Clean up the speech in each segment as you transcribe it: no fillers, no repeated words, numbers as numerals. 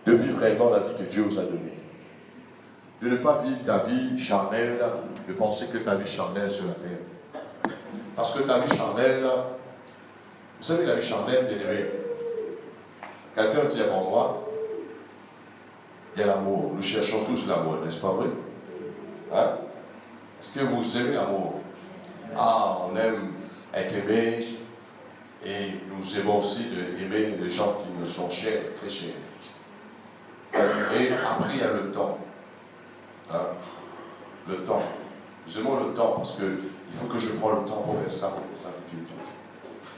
de vivre réellement la vie que Dieu vous a donnée. De ne pas vivre ta vie charnelle, de penser que ta vie charnelle sur la terre. Parce que ta vie charnelle, vous savez, la vie charnelle, bien aimé, quelqu'un dit avant moi, il y a l'amour. Nous cherchons tous l'amour, n'est-ce pas vrai? Hein? Est-ce que vous aimez l'amour? Ah, on aime être aimé et nous aimons aussi aimer les gens qui nous sont chers, très chers. Et après, il y a le temps. Hein? Le temps. Nous aimons le temps parce qu'il faut que je prenne le temps pour faire ça. Vous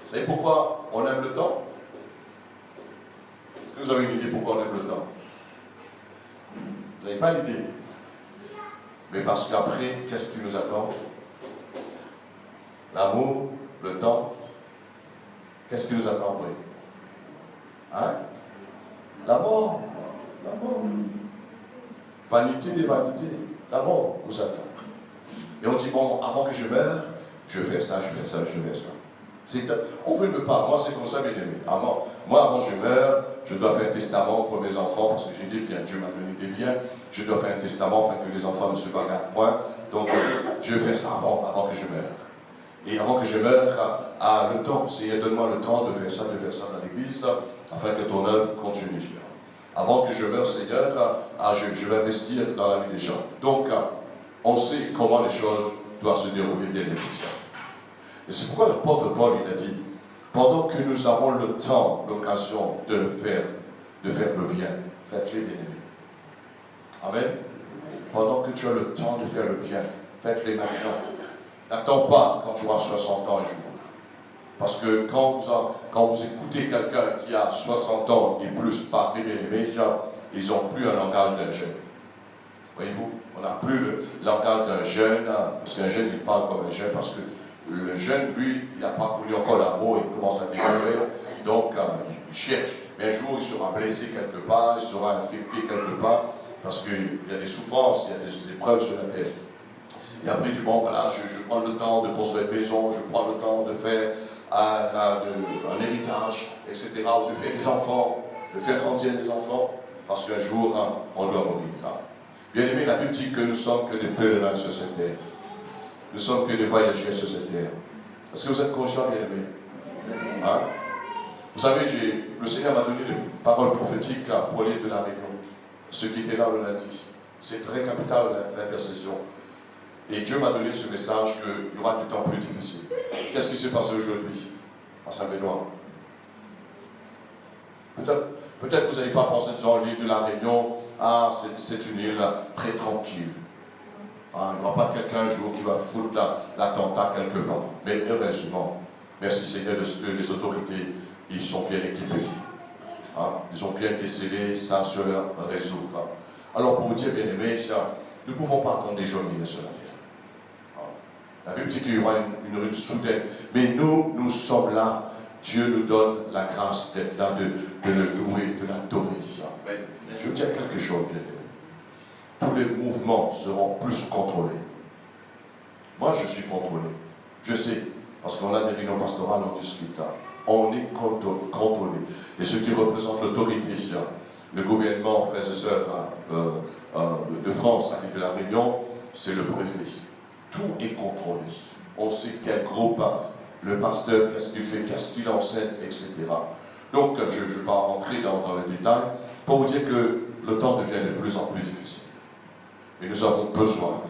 savez pourquoi on aime le temps? Est-ce que vous avez une idée pourquoi on aime le temps? Vous n'avez pas l'idée. Mais parce qu'après, qu'est-ce qui nous attend? L'amour, le temps. Qu'est-ce qui nous attend après? Hein? La mort. La mort. Vanité des vanités. La mort vous attend. Et on dit, bon, avant que je meure, je vais faire ça, je vais faire ça, je vais faire ça. On veut ne pas. Moi, c'est comme ça, bien aimé. Moi, avant que je meure, je dois faire un testament pour mes enfants, parce que j'ai des biens. Dieu m'a donné des biens. Je dois faire un testament afin que les enfants ne se bagarrent point. Donc, je vais faire ça avant que je meure. Et avant que je meure, le temps, Seigneur, donne-moi le temps de faire ça dans l'église, afin que ton œuvre continue. Avant que je meure, Seigneur, je vais investir dans la vie des gens. Donc, on sait comment les choses doivent se dérouler, bien aimé. Et c'est pourquoi l'apôtre Paul, il a dit, pendant que nous avons le temps, l'occasion de le faire, de faire le bien, faites-le, bien aimé. Amen. Pendant que tu as le temps de faire le bien, faites-le maintenant. N'attends pas quand tu auras 60 ans un jour. Parce que quand vous écoutez quelqu'un qui a 60 ans et plus parler, bien aimé, ils n'ont plus un langage d'un jeune. Voyez-vous, on n'a plus le langage d'un jeune, parce qu'un jeune, il parle comme un jeune, parce que le jeune, lui, il n'a pas connu encore l'amour, il commence à découvrir, donc il cherche. Mais un jour, il sera blessé quelque part, il sera infecté quelque part, parce qu'il y a des souffrances, il y a des épreuves sur la terre. Et après, du bon, voilà, je prends le temps de construire une maison, je prends le temps de faire un héritage, etc., ou de faire des enfants, de faire grandir des enfants, parce qu'un jour, on doit mourir. Bien aimé, la Bible dit que nous sommes que des pèlerins sur cette terre. Nous sommes que des voyageurs sur cette terre. Est-ce que vous êtes conscients, bien aimé? Hein? Vous savez, le Seigneur m'a donné des paroles prophétiques pour l'île de la Réunion. Ceux qui étaient là le lundi. C'est très capital, l'intercession. Et Dieu m'a donné ce message qu'il y aura des temps plus difficiles. Qu'est-ce qui s'est passé aujourd'hui à Saint-Benoît? Peut-être vous n'avez pas pensé, disons, l'île de la Réunion, c'est une île très tranquille. Il n'y aura pas quelqu'un un jour qui va foutre l'attentat quelque part. Mais heureusement, merci Seigneur, de ce que les autorités, ils sont bien équipés. Ils ont bien décelé ça sur leur réseau. Alors pour vous dire, bien aimés, nous ne pouvons pas attendre des jours meilleurs sur la terre. La Bible dit qu'il y aura une ruine soudaine. Mais nous sommes là. Dieu nous donne la grâce d'être là, de le louer, de l'adorer. Je veux dire quelque chose, bien aimé. Tous les mouvements seront plus contrôlés. Moi, je suis contrôlé. Je sais, parce qu'on a des réunions pastorales, on discute. On est contrôlé. Et ce qui représente l'autorité, le gouvernement, frères et sœurs de France, à l'île de la Réunion, c'est le préfet. Tout est contrôlé. On sait quel groupe, le pasteur, qu'est-ce qu'il fait, qu'est-ce qu'il enseigne, etc. Donc, je ne vais pas rentrer dans les détails pour vous dire que le temps devient de plus en plus difficile. Mais nous avons besoin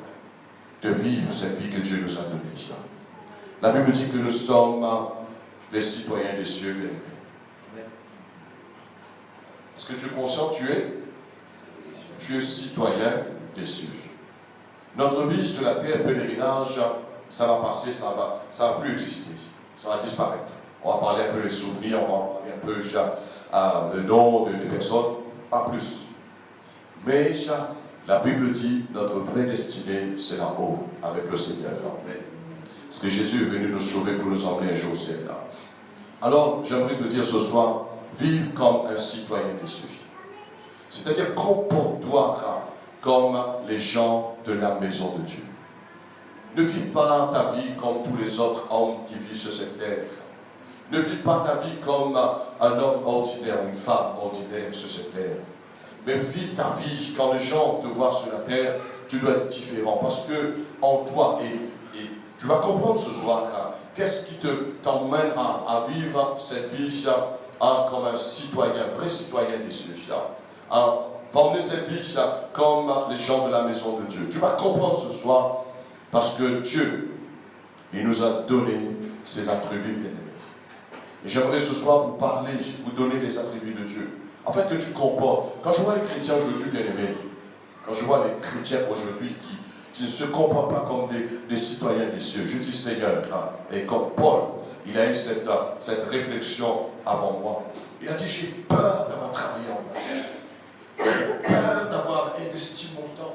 de vivre cette vie que Dieu nous a donnée. La Bible dit que nous sommes les citoyens des cieux, bien aimés. Est-ce que tu es conscient? Tu es citoyen des cieux. Notre vie sur la terre, pèlerinage, ça va passer, ça va plus exister. Ça va disparaître. On va parler un peu des souvenirs, on va parler un peu le nom des personnes, pas plus. Mais la Bible dit, notre vraie destinée, c'est là-haut, avec le Seigneur. Parce que Jésus est venu nous sauver pour nous emmener un jour au ciel. Alors, j'aimerais te dire ce soir, vive comme un citoyen des cieux. C'est-à-dire, comporte-toi comme les gens de la maison de Dieu. Ne vis pas ta vie comme tous les autres hommes qui vivent sur cette terre. Ne vis pas ta vie comme un homme ordinaire, une femme ordinaire sur cette terre. mais vis ta vie. Quand les gens te voient sur la terre, tu dois être différent. Parce que en toi, et tu vas comprendre ce soir, qu'est-ce qui t'emmène à vivre cette vie comme un citoyen, vrai citoyen des cieux. Va emmener cette vie comme les gens de la maison de Dieu. Tu vas comprendre ce soir, parce que Dieu, il nous a donné ses attributs bien-aimés. Et j'aimerais ce soir vous parler, vous donner les attributs de Dieu, afin que tu comprennes. Quand je vois les chrétiens aujourd'hui, bien-aimés, quand je vois les chrétiens aujourd'hui qui ne se comportent pas comme des citoyens des cieux, je dis Seigneur, et comme Paul, il a eu cette réflexion avant moi. Il a dit, j'ai peur d'avoir travaillé en vain. J'ai peur d'avoir investi mon temps.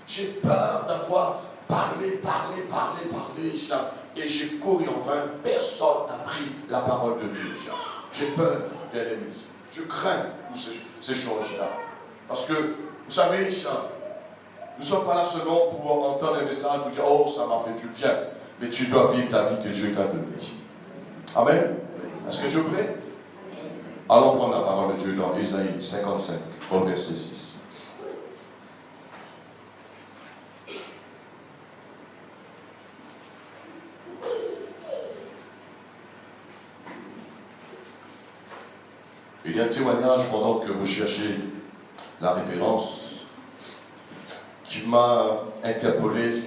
J'ai peur d'avoir parlé, et j'ai couru en vain. Personne n'a pris la parole de Dieu. J'ai peur, bien aimé. Je crains toutes ces choses-là. Parce que, vous savez, nous ne sommes pas là seulement pour entendre un message, pour dire, oh, ça m'a fait du bien. Mais tu dois vivre ta vie que Dieu t'a donnée. Amen. Est-ce que Dieu est prêt? Allons prendre la parole de Dieu dans Ésaïe 55, au verset 6. Il y a un témoignage pendant que vous cherchez la référence qui m'a interpellé.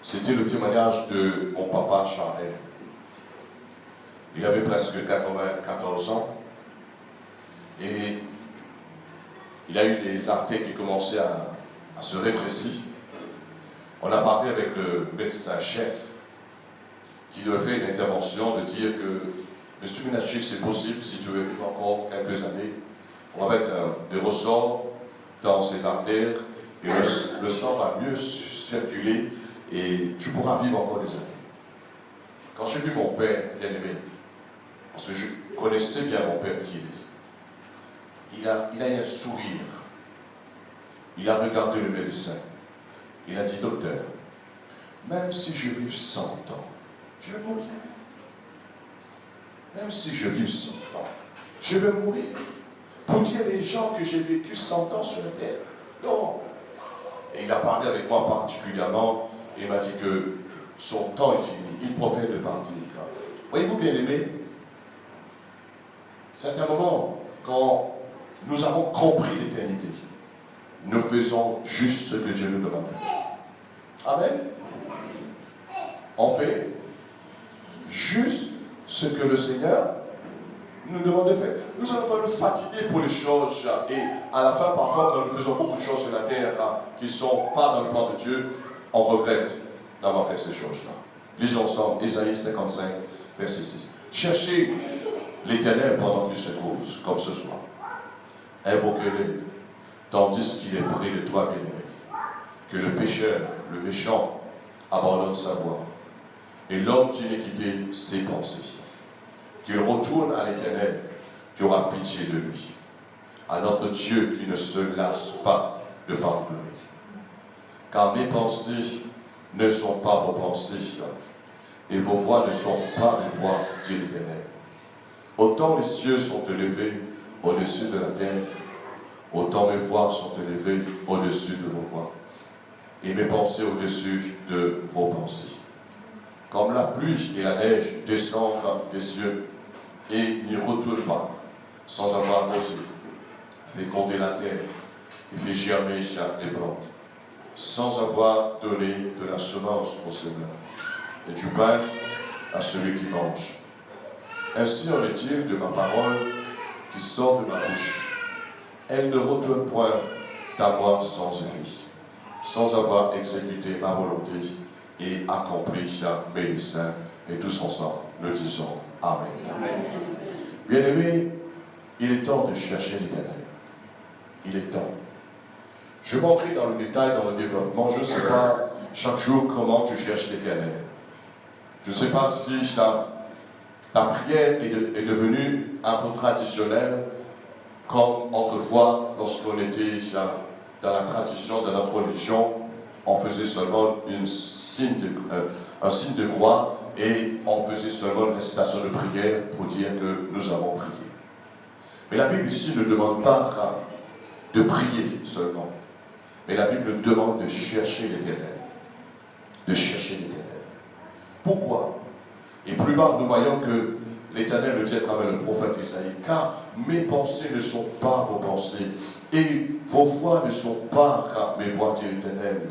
C'était le témoignage de mon papa Charles. Il avait presque 94 ans et il a eu des artères qui commençaient à se rétrécir. On a parlé avec le médecin-chef qui lui a fait une intervention de dire que Monsieur Ménager, c'est possible, si tu veux vivre encore quelques années, on va mettre des ressorts dans ses artères et le sang va mieux circuler et tu pourras vivre encore des années. Quand j'ai vu mon père bien-aimé, parce que je connaissais bien mon père qui il est, il a eu un sourire, il a regardé le médecin, il a dit, docteur, même si je vis 100 ans, je vais mourir. Même si je vis 100 ans, je vais mourir. Pour dire les gens que j'ai vécu 100 ans sur la terre. Non. Et il a parlé avec moi particulièrement. Il m'a dit que son temps est fini. Il profère de partir. Voyez-vous, bien-aimés, c'est un moment quand nous avons compris l'éternité. Nous faisons juste ce que Dieu nous demande. Amen. On fait juste ce que le Seigneur nous demande de faire. Nous n'allons pas nous fatiguer pour les choses et à la fin, parfois, quand nous faisons beaucoup de choses sur la terre qui ne sont pas dans le plan de Dieu, on regrette d'avoir fait ces choses-là. Lisons ensemble Ésaïe 55, verset 6. Cherchez l'Éternel pendant qu'il se trouve, comme ce soir. Invoquez-le, tandis qu'il est près de toi, bien-aimé. Que le pécheur, le méchant, abandonne sa voie. Et l'homme d'iniquité ses pensées. Qu'il retourne à l'Éternel, qui aura pitié de lui. À notre Dieu qui ne se lasse pas de pardonner. Car mes pensées ne sont pas vos pensées, et vos voix ne sont pas mes voix, dit l'Éternel. Autant les cieux sont élevés au-dessus de la terre, autant mes voix sont élevées au-dessus de vos voix, et mes pensées au-dessus de vos pensées. Comme la pluie et la neige descendent des cieux et n'y retournent pas, sans avoir osé féconder la terre et fait germer les plantes, sans avoir donné de la semence au semeur et du pain à celui qui mange. Ainsi en est-il de ma parole qui sort de ma bouche. Elle ne retourne point à moi sans effet, sans avoir exécuté ma volonté et accompli mes desseins. Et tous ensemble, nous disons Amen. Amen. Bien-aimés, il est temps de chercher l'Éternel. Il est temps. Je vais entrer dans le détail, dans le développement. Je ne sais pas chaque jour comment tu cherches l'Éternel. Je ne sais pas si ta prière est devenue un peu traditionnelle, comme autrefois, lorsqu'on était dans la tradition de notre religion, on faisait seulement un signe de croix et on faisait seulement une récitation de prière pour dire que nous avons prié. Mais la Bible ici ne demande pas de prier seulement. Mais la Bible nous demande de chercher l'Éternel. De chercher l'Éternel. Pourquoi? Et plus bas, nous voyons que l'Éternel le dit à travers le prophète Isaïe, car mes pensées ne sont pas vos pensées, et vos voix ne sont pas mes voix, dit l'Éternel.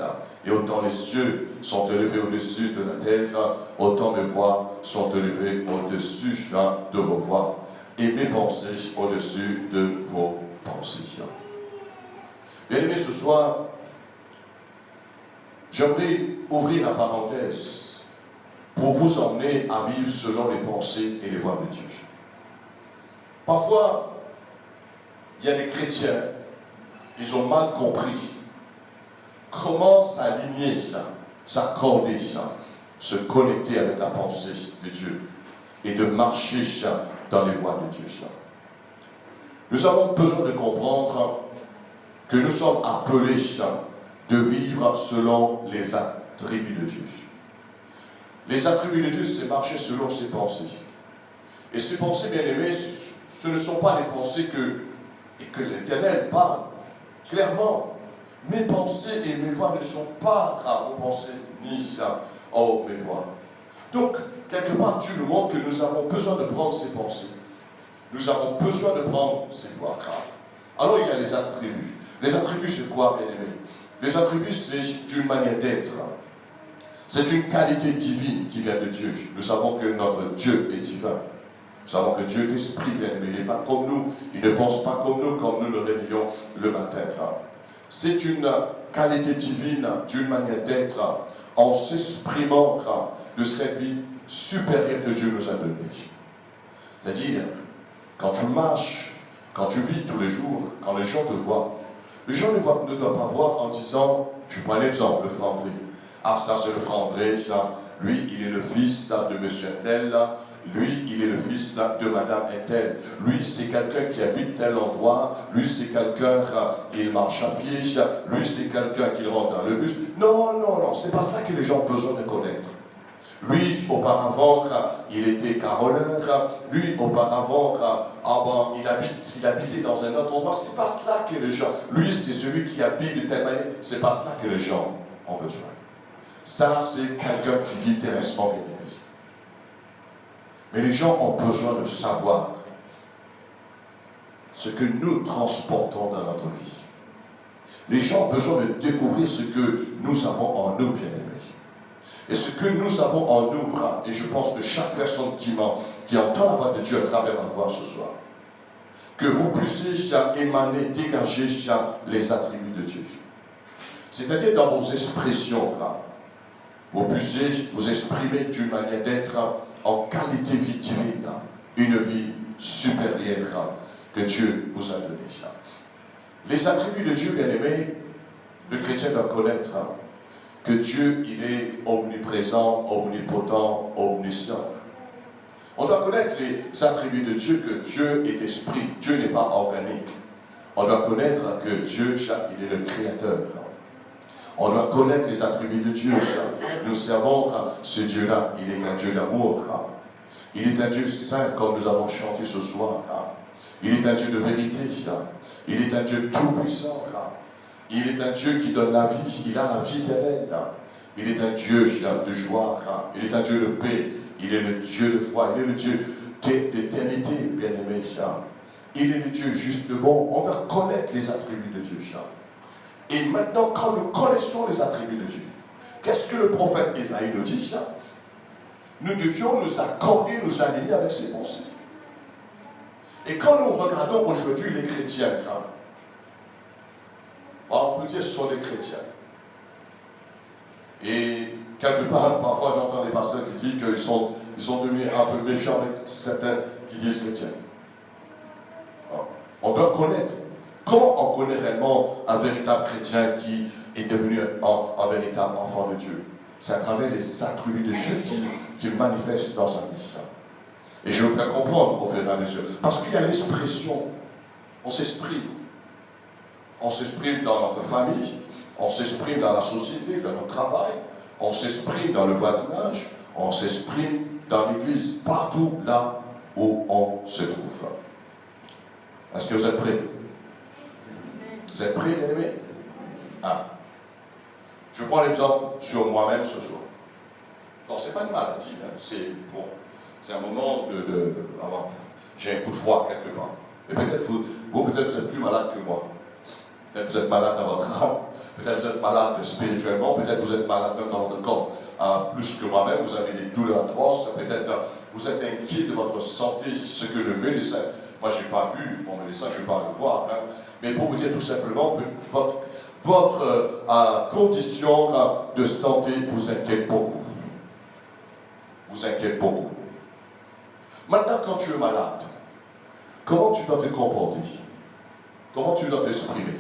Et autant les cieux sont élevés au-dessus de la terre, autant mes voix sont élevées au-dessus de vos voix, et mes pensées au-dessus de vos pensées. Bien-aimés, ce soir, j'aimerais ouvrir la parenthèse pour vous emmener à vivre selon les pensées et les voies de Dieu. Parfois, il y a des chrétiens, ils ont mal compris comment s'aligner, s'accorder, se connecter avec la pensée de Dieu et de marcher dans les voies de Dieu. Nous avons besoin de comprendre que nous sommes appelés de vivre selon les attributs de Dieu. Les attributs de Dieu, c'est marcher selon ses pensées. Et ces pensées, bien aimées, ce ne sont pas les pensées que l'Éternel parle. Clairement, mes pensées et mes voix ne sont pas à vos pensées, ni à mes voix. Donc, quelque part, Dieu nous montre que nous avons besoin de prendre ces pensées. Nous avons besoin de prendre ces voix. Alors, il y a les attributs. Les attributs, c'est quoi, bien aimés? Les attributs, c'est une manière d'être. C'est une qualité divine qui vient de Dieu. Nous savons que notre Dieu est divin. Nous savons que Dieu est esprit, bien-aimé. Il n'est pas comme nous. Il ne pense pas comme nous le réveillons le matin. C'est une qualité divine d'une manière d'être en s'exprimant de cette vie supérieure que Dieu nous a donnée. C'est-à-dire, quand tu marches, quand tu vis tous les jours, quand les gens te voient, les gens ne doivent pas voir en disant, je prends l'exemple, le frère André. Ah, ça c'est le frère André, lui il est le fils de monsieur tel, lui il est le fils de madame tel, lui c'est quelqu'un qui habite tel endroit, lui c'est quelqu'un qui marche à pied, lui c'est quelqu'un qui rentre dans le bus. Non, non, non, c'est pas cela que les gens ont besoin de connaître. Lui, auparavant, il était caroleur. Lui, auparavant, il habitait dans un autre endroit. C'est pas cela que les gens... Lui, c'est celui qui habite de telle manière. C'est pas cela que les gens ont besoin. Ça, c'est quelqu'un qui vit terresтрement, bien aimé. Mais les gens ont besoin de savoir ce que nous transportons dans notre vie. Les gens ont besoin de découvrir ce que nous avons en nous, bien aimés. Et ce que nous avons en nous, et je pense que chaque personne qui entend la voix de Dieu à travers ma voix ce soir, que vous puissiez émaner, dégager les attributs de Dieu. C'est-à-dire dans vos expressions, vous puissiez vous exprimer d'une manière d'être en qualité vie divine, une vie supérieure que Dieu vous a donnée. Les attributs de Dieu, bien aimés, le chrétien doit connaître que Dieu, il est omniprésent, omnipotent, omniscient. On doit connaître les attributs de Dieu, que Dieu est esprit, Dieu n'est pas organique. On doit connaître que Dieu, il est le créateur. On doit connaître les attributs de Dieu. Nous servons ce Dieu-là, il est un Dieu d'amour. Il est un Dieu saint, comme nous avons chanté ce soir. Il est un Dieu de vérité. Il est un Dieu tout-puissant. Il est un Dieu qui donne la vie, il a la vie éternelle. Il est un Dieu de joie, il est un Dieu de paix, il est le Dieu de foi, il est le Dieu d'éternité, bien-aimé. Il est le Dieu juste le bon. On doit connaître les attributs de Dieu. Et maintenant, quand nous connaissons les attributs de Dieu, qu'est-ce que le prophète Isaïe nous dit? Nous devions nous accorder, nous aligner avec ses pensées. Et quand nous regardons aujourd'hui les chrétiens, on peut dire que ce sont des chrétiens. Et quelque part, parfois j'entends des pasteurs qui disent qu'ils sont devenus un peu méfiants avec certains qui disent chrétiens. On doit connaître. Comment on connaît réellement un véritable chrétien qui est devenu un véritable enfant de Dieu? C'est à travers les attributs de Dieu qu'il manifeste dans sa vie. Et je vais vous faire comprendre au fur et à mesure. Parce qu'il y a l'expression. On s'exprime. On s'exprime dans notre famille, on s'exprime dans la société, dans notre travail, on s'exprime dans le voisinage, on s'exprime dans l'église, partout là où on se trouve. Est-ce que vous êtes prêts? Vous êtes prêts, bien-aimés? Ah. Je prends l'exemple sur moi-même ce soir. Non, ce n'est pas une maladie, hein. C'est un moment j'ai un coup de froid quelque part. Mais peut-être peut-être vous êtes plus malade que moi. Peut-être vous êtes malade dans votre âme, peut-être vous êtes malade spirituellement, peut-être vous êtes malade même dans votre corps. Plus que moi-même, vous avez des douleurs atroces, peut-être vous êtes inquiet de votre santé, ce que le médecin, moi je n'ai pas vu mon médecin, je ne vais pas le voir, hein, mais pour vous dire tout simplement, votre condition de santé vous inquiète beaucoup. Vous inquiète beaucoup. Maintenant, quand tu es malade, comment tu dois te comporter? Comment tu dois t'exprimer?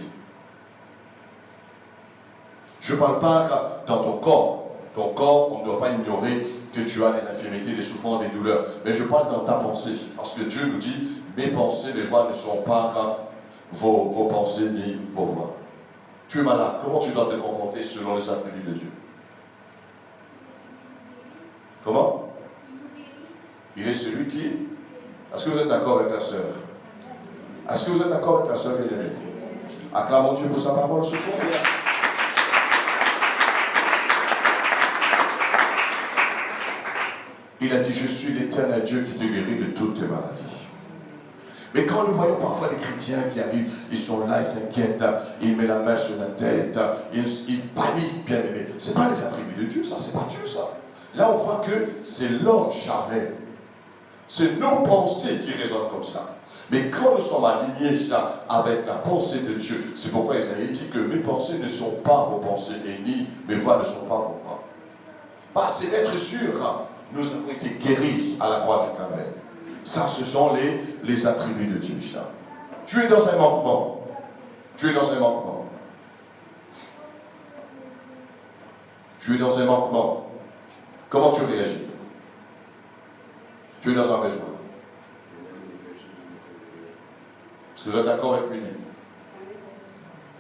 Je ne parle pas dans ton corps. Ton corps, on ne doit pas ignorer que tu as des infirmités, des souffrances, des douleurs. Mais je parle dans ta pensée. Parce que Dieu nous dit, mes pensées, mes voix ne sont pas vos pensées ni vos voix. Tu es malade. Comment tu dois te comporter selon les attributs de Dieu? Comment? Il est celui qui... Est-ce que vous êtes d'accord avec la sœur? Est-ce que vous êtes d'accord avec la sœur bien-aimée? Acclamons Dieu pour sa parole ce soir. Il a dit, je suis l'Éternel Dieu qui te guérit de toutes tes maladies. Mais quand nous voyons parfois des chrétiens qui arrivent, ils sont là, ils s'inquiètent, ils mettent la main sur la tête, ils paniquent, bien aimé. Ce n'est pas les attributs de Dieu, ça, c'est pas Dieu, ça. Là, on voit que c'est l'homme charnel. C'est nos pensées qui résonnent comme ça. Mais quand nous sommes alignés avec la pensée de Dieu, c'est pourquoi Isaïe dit que mes pensées ne sont pas vos pensées et ni mes voix ne sont pas vos voix. C'est d'être sûr, nous avons été guéris à la croix du Calvaire. Ça, ce sont les attributs de Dieu. Tu es dans un manquement. Tu es dans un manquement. Tu es dans un manquement. Comment tu réagis? Tu es dans un besoin. Est-ce que vous êtes d'accord avec lui?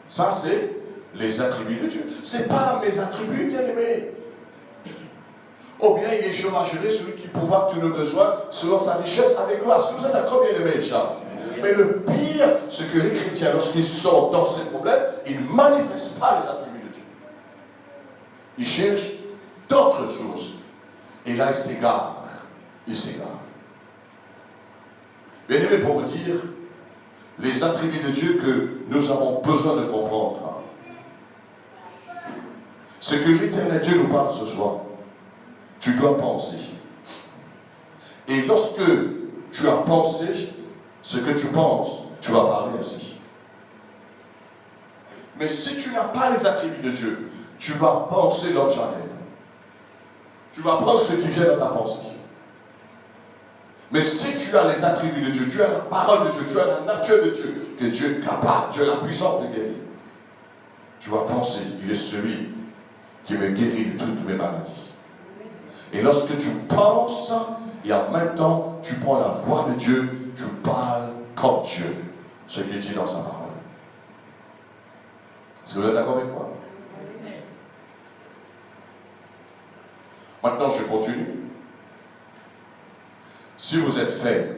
Ça, c'est les attributs de Dieu. Ce n'est pas mes attributs, bien-aimés. Ou bien il est Jéhovah Jireh, celui qui pourvoit tous nos besoins selon sa richesse avec gloire. Est-ce que vous êtes d'accord, bien-aimés, Charles? Mais le pire, c'est que les chrétiens, lorsqu'ils sont dans ces problèmes, ils ne manifestent pas les attributs de Dieu. Ils cherchent d'autres choses. Et là, ils s'égarent. Ils s'égarent. Bien-aimés, pour vous dire, les attributs de Dieu que nous avons besoin de comprendre, ce que l'Éternel Dieu nous parle ce soir, tu dois penser. Et lorsque tu as pensé ce que tu penses, tu vas parler aussi. Mais si tu n'as pas les attributs de Dieu, tu vas penser l'homme charnel. Tu vas prendre ce qui vient dans ta pensée. Mais si tu as les attributs de Dieu, tu as la parole de Dieu, tu as la nature de Dieu, que Dieu est capable, Dieu a la puissance de guérir, tu vas penser, il est celui qui me guérit de toutes mes maladies. Et lorsque tu penses, et en même temps, tu prends la voix de Dieu, tu parles comme Dieu, ce qu'il dit dans sa parole. Est-ce que vous êtes d'accord avec moi? Maintenant, je continue. Si vous êtes faible,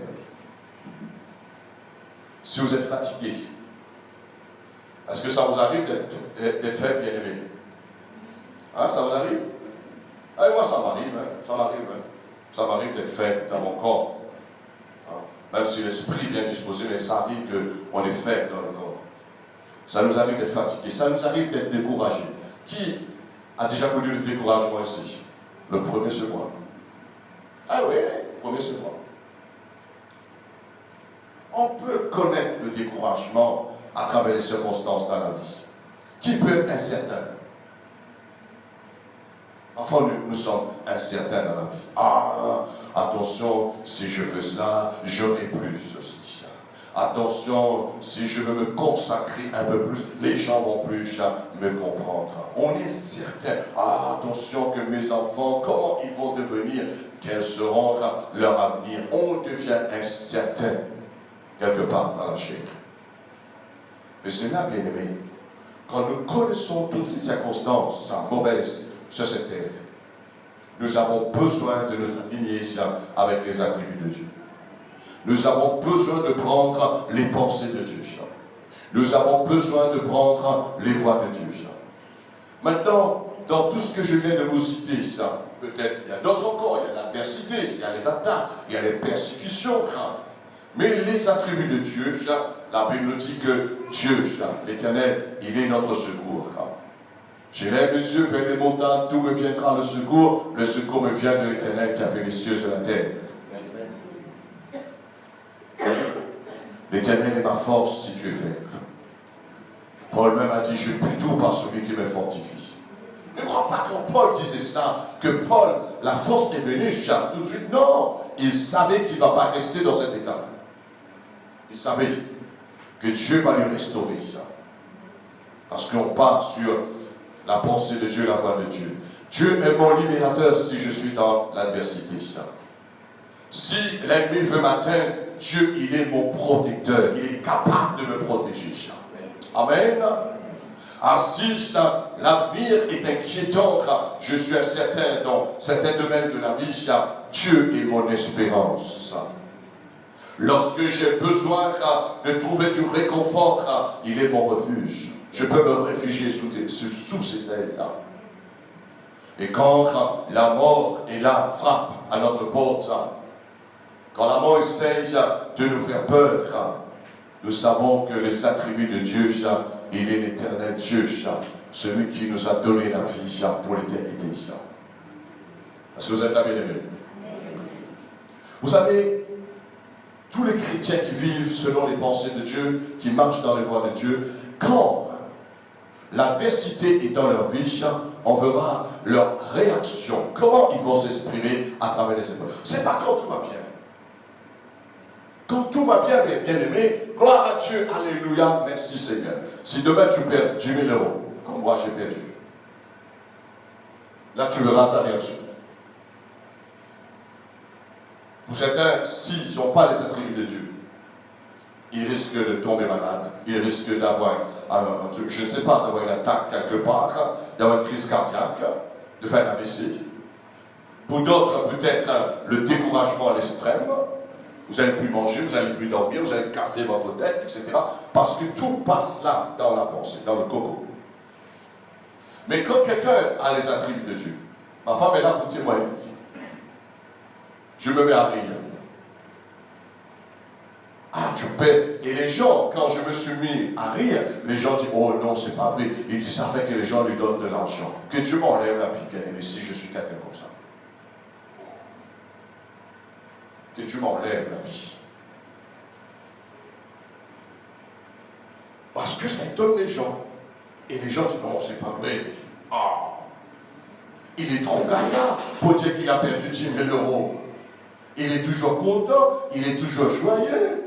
si vous êtes fatigué, est-ce que ça vous arrive d'être faible, bien aimé? Hein, ça vous arrive? Ah, moi, ça m'arrive, hein, ça m'arrive. Hein. Ça m'arrive d'être faible dans mon corps. Hein. Même si l'esprit est bien disposé, mais ça arrive qu'on est faible dans le corps. Ça nous arrive d'être fatigué, ça nous arrive d'être découragé. Qui a déjà connu le découragement ici? Le premier, c'est moi. Ah oui, le premier, c'est moi. On peut connaître le découragement à travers les circonstances dans la vie. Qui peut être incertain? Enfin, nous sommes incertains dans la vie. Ah, attention, si je fais cela, j'aurai plus ceci. Attention, si je veux me consacrer un peu plus, les gens vont plus me comprendre. On est certain. Ah, attention que mes enfants, comment ils vont devenir, quels seront leur avenir. On devient incertain quelque part dans la chair. Mais c'est là, bien aimé, quand nous connaissons toutes ces circonstances mauvaises sur cette terre, nous avons besoin de nous aligner avec les attributs de Dieu. Nous avons besoin de prendre les pensées de Dieu. Nous avons besoin de prendre les voies de Dieu. Maintenant, dans tout ce que je viens de vous citer, peut-être il y a d'autres encore, il y a l'adversité, il y a les attaques, il y a les persécutions. Mais les attributs de Dieu, la Bible nous dit que Dieu, l'Éternel, il est notre secours. J'irai mes yeux vers les montagnes, d'où me viendra le secours me vient de l'Éternel qui a fait les cieux et la terre. L'Éternel est ma force si tu es faible. Paul même a dit, je puis tout par celui qui me fortifie. Ne crois pas quand Paul disait cela, que Paul, la force est venue tout de suite. Non, il savait qu'il ne va pas rester dans cet état. Il savait que Dieu va lui restaurer. Parce qu'on part sur la pensée de Dieu, la voix de Dieu. Dieu est mon libérateur si je suis dans l'adversité. Si l'ennemi veut m'atteindre, Dieu, il est mon protecteur. Il est capable de me protéger. Amen. Si l'avenir est inquiétant, je suis incertain dans certains domaines de la vie, Dieu est mon espérance. Lorsque j'ai besoin de trouver du réconfort, il est mon refuge. Je peux me réfugier sous ses ailes. Et quand la mort est là, frappe à notre porte, quand la mort essaye de nous faire peur, nous savons que les attributs de Dieu, il est l'éternel Dieu, celui qui nous a donné la vie pour l'éternité. Est-ce que vous êtes là, bien-aimés? Vous savez, tous les chrétiens qui vivent selon les pensées de Dieu, qui marchent dans les voies de Dieu, quand l'adversité est dans leur vie, on verra leur réaction, comment ils vont s'exprimer à travers les épreuves. C'est pas quand tout va bien. Quand tout va bien, bien-aimé, gloire à Dieu, alléluia, merci Seigneur. Si demain tu perds 10 000 euros, comme moi j'ai perdu, là tu verras ta réaction. Pour certains, s'ils n'ont pas les attributs de Dieu, ils risquent de tomber malades, ils risquent d'avoir, je ne sais pas, d'avoir une attaque quelque part, d'avoir une crise cardiaque, de faire un AVC. Pour d'autres, peut-être le découragement à l'extrême. Vous n'allez plus manger, vous n'allez plus dormir, vous allez casser votre tête, etc. Parce que tout passe là, dans la pensée, dans le coco. Mais quand quelqu'un a les attributs de Dieu, ma femme est là pour témoigner. Je me mets à rire. Ah, tu paies. Et les gens, quand je me suis mis à rire, les gens disent, oh non, c'est pas vrai. Ils disent, ça fait que les gens lui donnent de l'argent. Que Dieu m'enlève la vie, bien aimé, si je suis quelqu'un comme ça. Que Dieu m'enlève la vie. Parce que ça étonne les gens. Et les gens disent, non, c'est pas vrai. Ah, il est trop gaillard pour dire qu'il a perdu 10 000 euros. Il est toujours content, il est toujours joyeux.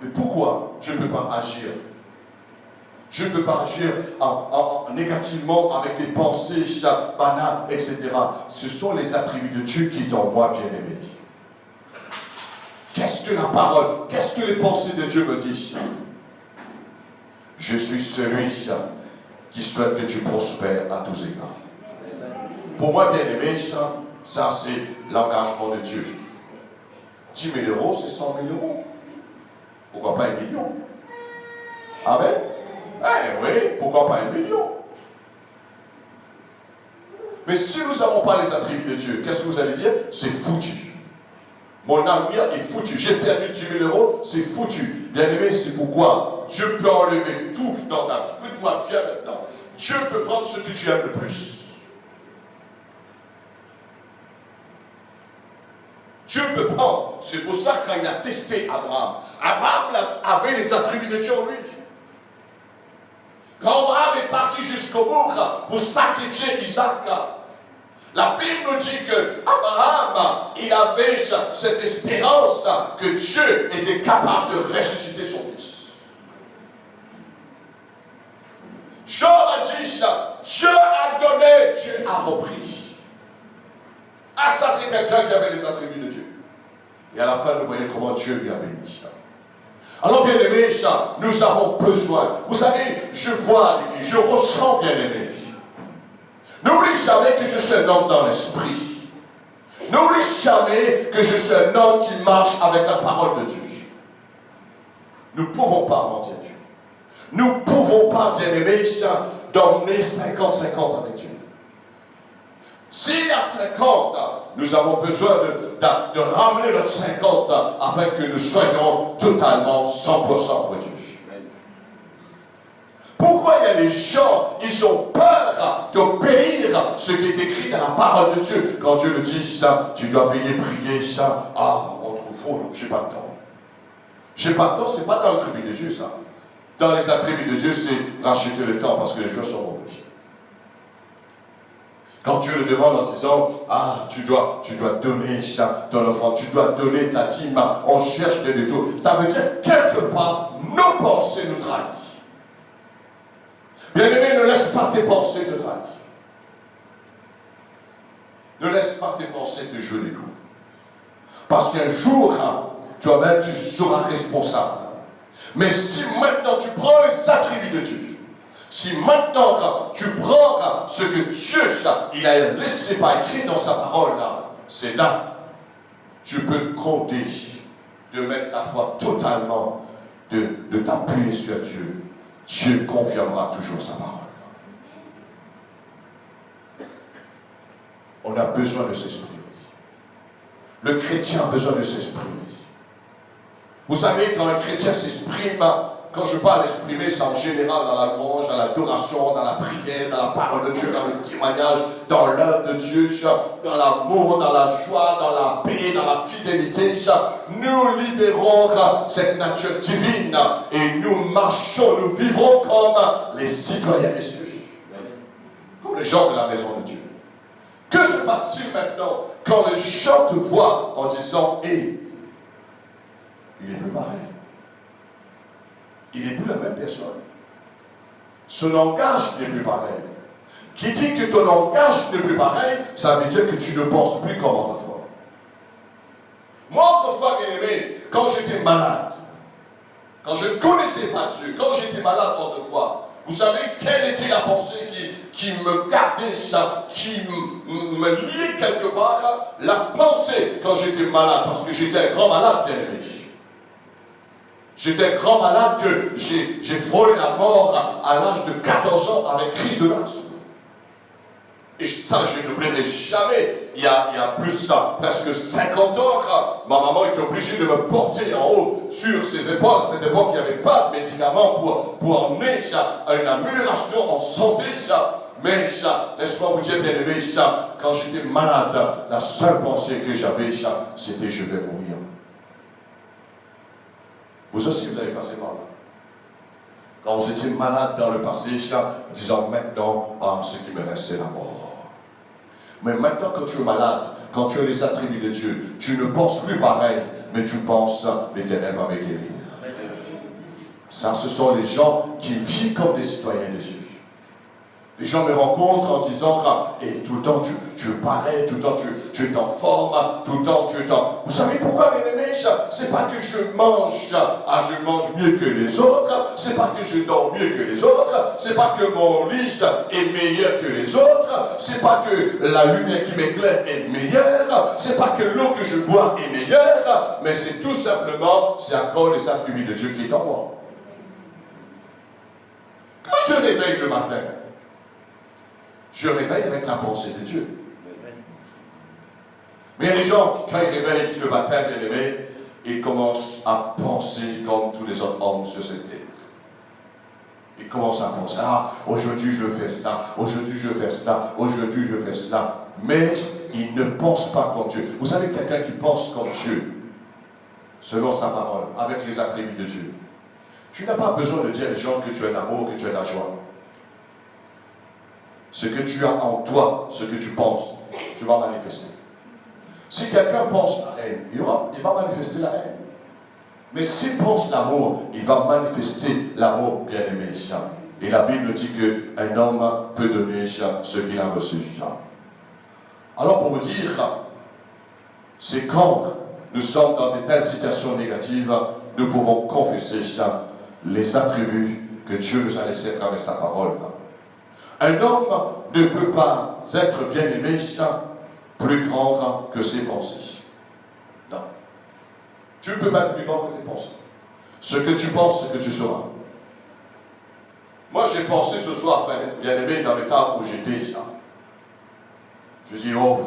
Mais pourquoi je ne peux pas agir? Je ne peux pas agir négativement avec des pensées banales, etc. Ce sont les attributs de Dieu qui sont en moi, bien-aimé. Qu'est-ce que la parole, qu'est-ce que les pensées de Dieu me disent? Je suis celui qui souhaite que tu prospères à tous égards. Pour moi, bien-aimé, ça c'est l'engagement de Dieu. 10 000 euros, c'est 100 000 euros. Pourquoi pas 1 million? Amen. Eh oui, pourquoi pas 1 million? Mais si nous n'avons pas les attributs de Dieu, qu'est-ce que vous allez dire? C'est foutu. Mon avenir est foutu. J'ai perdu 10 000 euros, c'est foutu. Bien aimé, c'est pourquoi Dieu peut enlever tout dans ta vie. Écoute-moi bien maintenant. Dieu peut prendre ce que tu aimes le plus. Dieu peut prendre. C'est pour ça qu'il a testé Abraham. Abraham avait les attributs de Dieu en lui. Quand Abraham est parti jusqu'au bout pour sacrifier Isaac, la Bible nous dit que Abraham, il avait cette espérance que Dieu était capable de ressusciter son fils. Job a dit, Dieu a donné, Dieu a repris. Ah, ça c'est quelqu'un qui avait les attributs de Dieu. Et à la fin, nous voyons comment Dieu lui a béni. Alors, bien aimé, nous avons besoin. Vous savez, je vois, je ressens, bien aimé. N'oublie jamais que je suis un homme dans l'esprit. N'oublie jamais que je suis un homme qui marche avec la parole de Dieu. Nous ne pouvons pas mentir Dieu. Nous ne pouvons pas, bien-aimés, d'emmener 50-50 avec Dieu. Si à 50, nous avons besoin de ramener notre 50 afin que nous soyons totalement 100% pour Dieu. Pourquoi il y a les gens, ils ont peur d'obéir ce qui est écrit dans la parole de Dieu. Quand Dieu le dit, ça, tu dois veiller prier, ça, on trouve faux, j'ai pas de temps. J'ai pas de temps, c'est pas dans l'attribut de Dieu, ça. Dans les attributs de Dieu, c'est racheter le temps parce que les jours sont mauvais. Quand Dieu le demande en disant, tu dois donner ton offrande, tu dois donner ta dîme, on cherche des détours. Ça veut dire quelque part, nos pensées nous trahissent. Bien-aimé, ne laisse pas tes pensées te trahir. Ne laisse pas tes pensées te jouer des tours. Parce qu'un jour, toi-même, tu seras responsable. Mais si maintenant tu prends les attributs de Dieu, si maintenant tu prends ce que Dieu il a laissé pas écrit dans sa parole, c'est là, tu peux compter de mettre ta foi totalement, de t'appuyer sur Dieu. Dieu confirmera toujours sa parole. On a besoin de s'exprimer. Le chrétien a besoin de s'exprimer. Vous savez, quand un chrétien s'exprime, quand je parle d'exprimer, c'est en général dans la louange, dans l'adoration, dans la prière, dans la parole de Dieu, dans le témoignage, dans l'œuvre de Dieu, dans l'amour, dans la joie, dans la paix, dans la fidélité. Nous libérons cette nature divine et nous marchons, nous vivrons comme les citoyens des cieux, comme les gens de la maison de Dieu. Que se passe-t-il maintenant quand les gens te voient en disant, il n'est plus pareil. Il n'est plus la même personne. Son langage n'est plus pareil. Qui dit que ton langage n'est plus pareil, ça veut dire que tu ne penses plus comme autrefois. Moi, autrefois, bien-aimé, quand j'étais malade, quand je ne connaissais pas Dieu, quand j'étais malade autrefois, vous savez quelle était la pensée qui me gardait, qui me liait quelque part? La pensée quand j'étais malade, parce que j'étais un grand malade, bien-aimé. J'étais un grand malade que j'ai frôlé la mort à l'âge de 14 ans avec crise de l'asthme. Et ça, je n'oublierai jamais. Il y a plus presque 50 ans, ma maman était obligée de me porter en haut sur ses épaules. À cette époque, il n'y avait pas de médicaments pour emmener à une amélioration en santé. Mais laisse-moi vous dire, bien-aimé, quand j'étais malade, la seule pensée que j'avais, c'était je vais mourir. Vous aussi, vous avez passé par là. Quand vous étiez malade dans le passé, disant maintenant, ce qui me reste, c'est la mort. Mais maintenant, quand tu es malade, quand tu as les attributs de Dieu, tu ne penses plus pareil, mais tu penses, l'Éternel va me guérir. Ça, ce sont les gens qui vivent comme des citoyens de Dieu. Les gens me rencontrent en disant, tout le temps tu es pareil, tout le temps tu es en forme, tout le temps tu es en... Vous savez pourquoi, mes amis? C'est pas que je mange mieux que les autres, c'est pas que je dors mieux que les autres, c'est pas que mon lit est meilleur que les autres, c'est pas que la lumière qui m'éclaire est meilleure, c'est pas que l'eau que je bois est meilleure, mais c'est tout simplement, c'est encore les attributs de Dieu qui est en moi. Quand je te réveille le matin, je réveille avec la pensée de Dieu. Mais il y a des gens, quand ils réveillent le matin, bien aimé, ils commencent à penser comme tous les autres hommes sur cette terre. Ils commencent à penser, aujourd'hui je veux faire cela, aujourd'hui je veux faire cela, aujourd'hui je veux faire cela. Mais ils ne pensent pas comme Dieu. Vous savez, quelqu'un qui pense comme Dieu, selon sa parole, avec les attributs de Dieu, tu n'as pas besoin de dire aux gens que tu as l'amour, que tu as la joie. Ce que tu as en toi, ce que tu penses, tu vas manifester. Si quelqu'un pense la haine, il va manifester la haine. Mais s'il pense l'amour, il va manifester l'amour, bien-aimé. Et la Bible dit qu'un homme peut donner ce qu'il a reçu. Alors pour vous dire, c'est quand nous sommes dans de telles situations négatives, nous pouvons confesser les attributs que Dieu nous a laissés à travers sa parole. Un homme ne peut pas être bien-aimé plus grand que ses pensées. Non. Tu ne peux pas être plus grand que tes pensées. Ce que tu penses, ce que tu seras. Moi, j'ai pensé ce soir, frère bien-aimé, dans le temps où j'étais. Je dis, oh,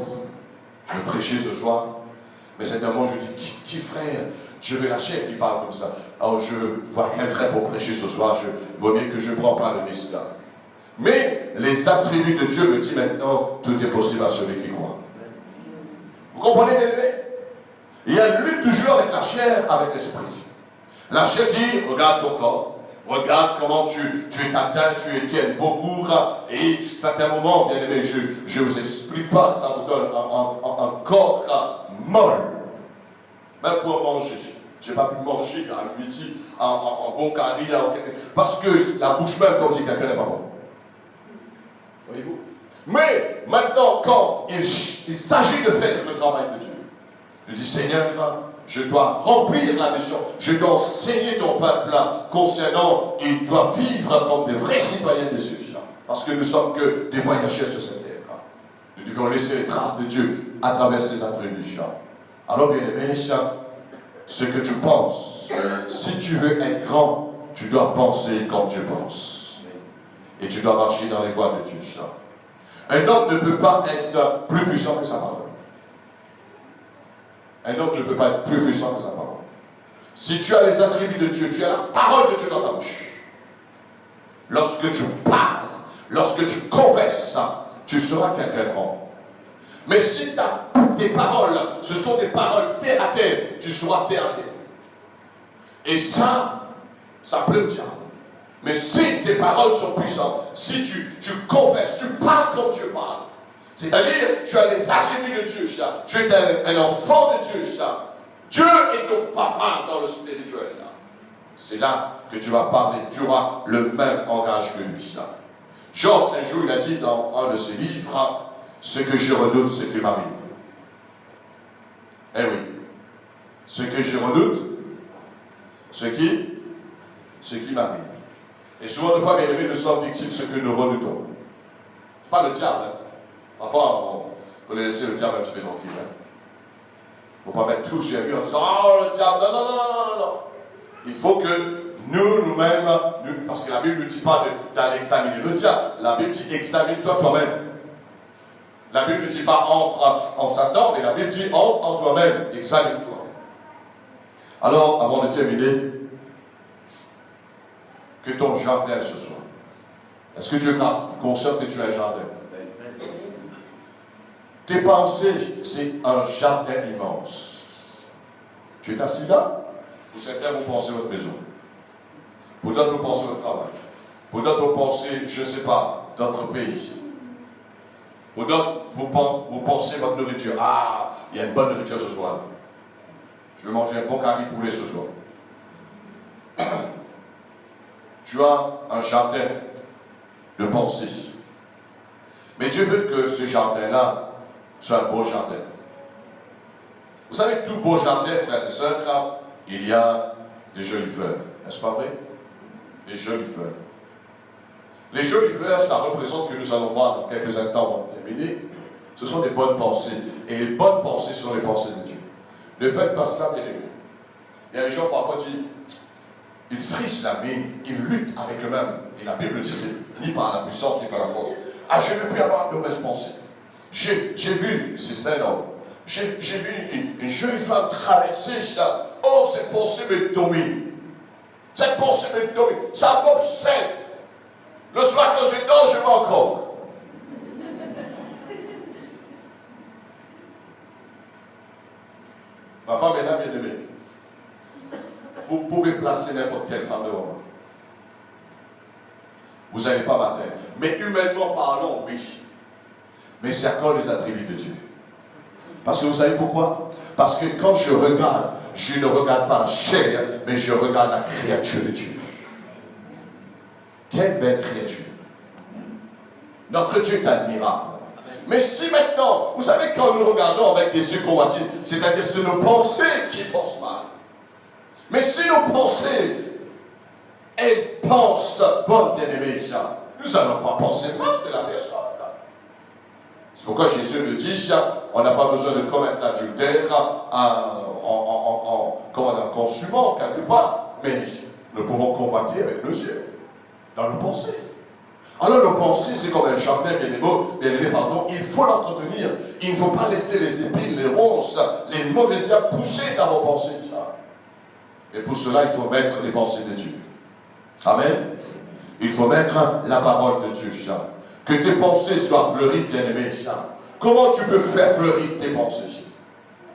je vais prêcher ce soir. Mais c'est un moment où je dis, qui frère, je veux la chair qui parle comme ça. Alors, je vois quel frère pour prêcher ce soir, vaut mieux que je ne prends pas le risque. Mais les attributs de Dieu me disent maintenant, tout est possible à celui qui croit. Vous comprenez, bien-aimé? Il y a une lutte toujours avec la chair, avec l'esprit. La chair dit, regarde ton corps. Regarde comment tu es atteint, tu tiens beaucoup. Et à certains moments, bien aimé, je ne vous explique pas, ça vous donne un corps molle. Même pour manger. Je n'ai pas pu manger à midi en bon carré. Parce que la bouche même, comme dit quelqu'un, n'est pas bon. Voyez-vous? Mais maintenant, quand il s'agit de faire le travail de Dieu, je dis, Seigneur, je dois remplir la mission. Je dois enseigner ton peuple concernant, il doit vivre comme des vrais citoyens de ce vivant. Parce que nous ne sommes que des voyageurs sur cette terre. Nous devons laisser les traces de Dieu à travers ses attributs. Alors, bien aimé, ce que tu penses, si tu veux être grand, tu dois penser comme Dieu pense. Et tu dois marcher dans les voies de Dieu. Un homme ne peut pas être plus puissant que sa parole. Un homme ne peut pas être plus puissant que sa parole. Si tu as les attributs de Dieu, tu as la parole de Dieu dans ta bouche. Lorsque tu parles, lorsque tu confesses, tu seras quelqu'un de grand. Mais si tes paroles, ce sont des paroles terre à terre, tu seras terre à terre. Et ça plaît au diable. Mais si tes paroles sont puissantes, si tu confesses, tu parles comme Dieu parle, c'est-à-dire, tu as les attributs de Dieu, tu es un enfant de Dieu, Dieu est ton papa dans le spirituel. C'est là que tu vas parler, tu auras le même langage que lui. Job, un jour, il a dit dans un de ses livres, ce que je redoute, ce qui m'arrive. Eh oui, ce que je redoute, ce qui m'arrive. Et souvent, des fois, bien aimés, nous sommes victimes de ce que nous redoutons. Ce n'est pas le diable. Parfois, il faut laisser le diable un petit peu tranquille. Il ne faut pas mettre tout sur lui en disant, oh, le diable, non. Il faut que nous-mêmes, parce que la Bible ne dit pas d'aller examiner le diable. La Bible dit, examine-toi toi-même. La Bible ne dit pas entre en Satan, mais la Bible dit, entre en toi-même, examine-toi. Alors, avant de terminer, que ton jardin ce soit. Est-ce que tu es conscient que tu as un jardin? Tes pensées, c'est un jardin immense. Tu es assis là, pour certains, vous pensez votre maison. Pour d'autres, vous pensez votre travail. Pour d'autres, vous pensez, je ne sais pas, d'autres pays. Pour d'autres, vous pensez votre nourriture. Ah, il y a une bonne nourriture ce soir. Je vais manger un bon curry poulet ce soir. Tu as un jardin de pensée. Mais Dieu veut que ce jardin-là soit un beau jardin. Vous savez, tout beau jardin, frères et sœurs, il y a des jolies fleurs. N'est-ce pas vrai? Des jolies fleurs. Les jolies fleurs, ça représente, que nous allons voir dans quelques instants avant de terminer, ce sont des bonnes pensées. Et les bonnes pensées sont les pensées de Dieu. Ne faites pas cela, bien aimés. Il y a des gens parfois qui ils frisent la mine, ils luttent avec eux-mêmes. Et la Bible dit, c'est ni par la puissance, ni par la force. Ah, je ne peux plus avoir de mauvaises pensées. J'ai vu, c'est un homme, j'ai vu une jolie femme traverser ça. Oh, cette pensée me domine. Cette pensée me domine. Ça m'obsède. Le soir, quand je dors, je vois encore. Ma femme est là, bien aimée. Vous pouvez placer n'importe quelle femme devant moi. Vous n'allez pas m'atteindre. Mais humainement parlant, oui. Mais c'est encore les attributs de Dieu. Parce que vous savez pourquoi? Parce que quand je regarde, je ne regarde pas la chair, mais je regarde la créature de Dieu. Quelle belle créature. Notre Dieu est admirable. Mais si maintenant, vous savez, quand nous regardons avec des yeux convoitiers, c'est-à-dire c'est nos pensées qui pensent mal. Mais si nos pensées, elles pensent bonnes, bien-aimés, nous n'allons pas penser mal de la personne. C'est pourquoi Jésus nous dit, on n'a pas besoin de commettre l'adultère en consumant quelque part, mais nous pouvons convoiter avec nos yeux, dans nos pensées. Alors nos pensées, c'est comme un jardin bien-aimé, pardon, il faut l'entretenir. Il ne faut pas laisser les épines, les ronces, les mauvaises herbes pousser dans vos pensées. Et pour cela, il faut mettre les pensées de Dieu. Amen. Il faut mettre la parole de Dieu. Que tes pensées soient fleuries, bien-aimé. Comment tu peux faire fleurir tes pensées?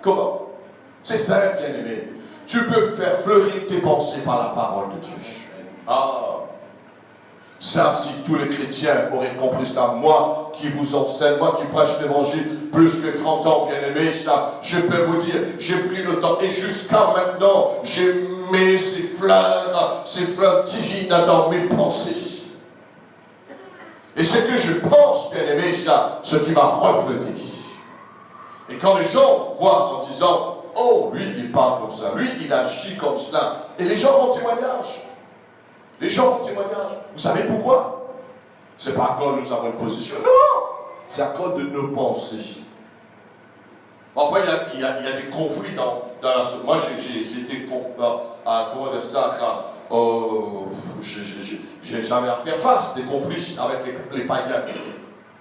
Comment? C'est simple, bien-aimé. Tu peux faire fleurir tes pensées par la parole de Dieu. Ah! Ça, si tous les chrétiens auraient compris ça, moi qui vous enseigne, moi qui prêche l'évangile plus que 30 ans, bien-aimé, ça, je peux vous dire, j'ai pris le temps, et jusqu'à maintenant, j'ai mis ces fleurs divines dans mes pensées. Et ce que je pense, bien-aimé, ce qui va refléter. Et quand les gens voient en disant, oh, lui, il parle comme ça, lui, il agit comme cela, et les gens vont témoignage. Les gens vont témoignage. Vous savez pourquoi? C'est pas à cause nous avons une position. Non! C'est à cause de nos pensées. Parfois, il y a des conflits dans la société. Moi, j'ai été, comment dire ça, j'avais à faire face des conflits avec les païens.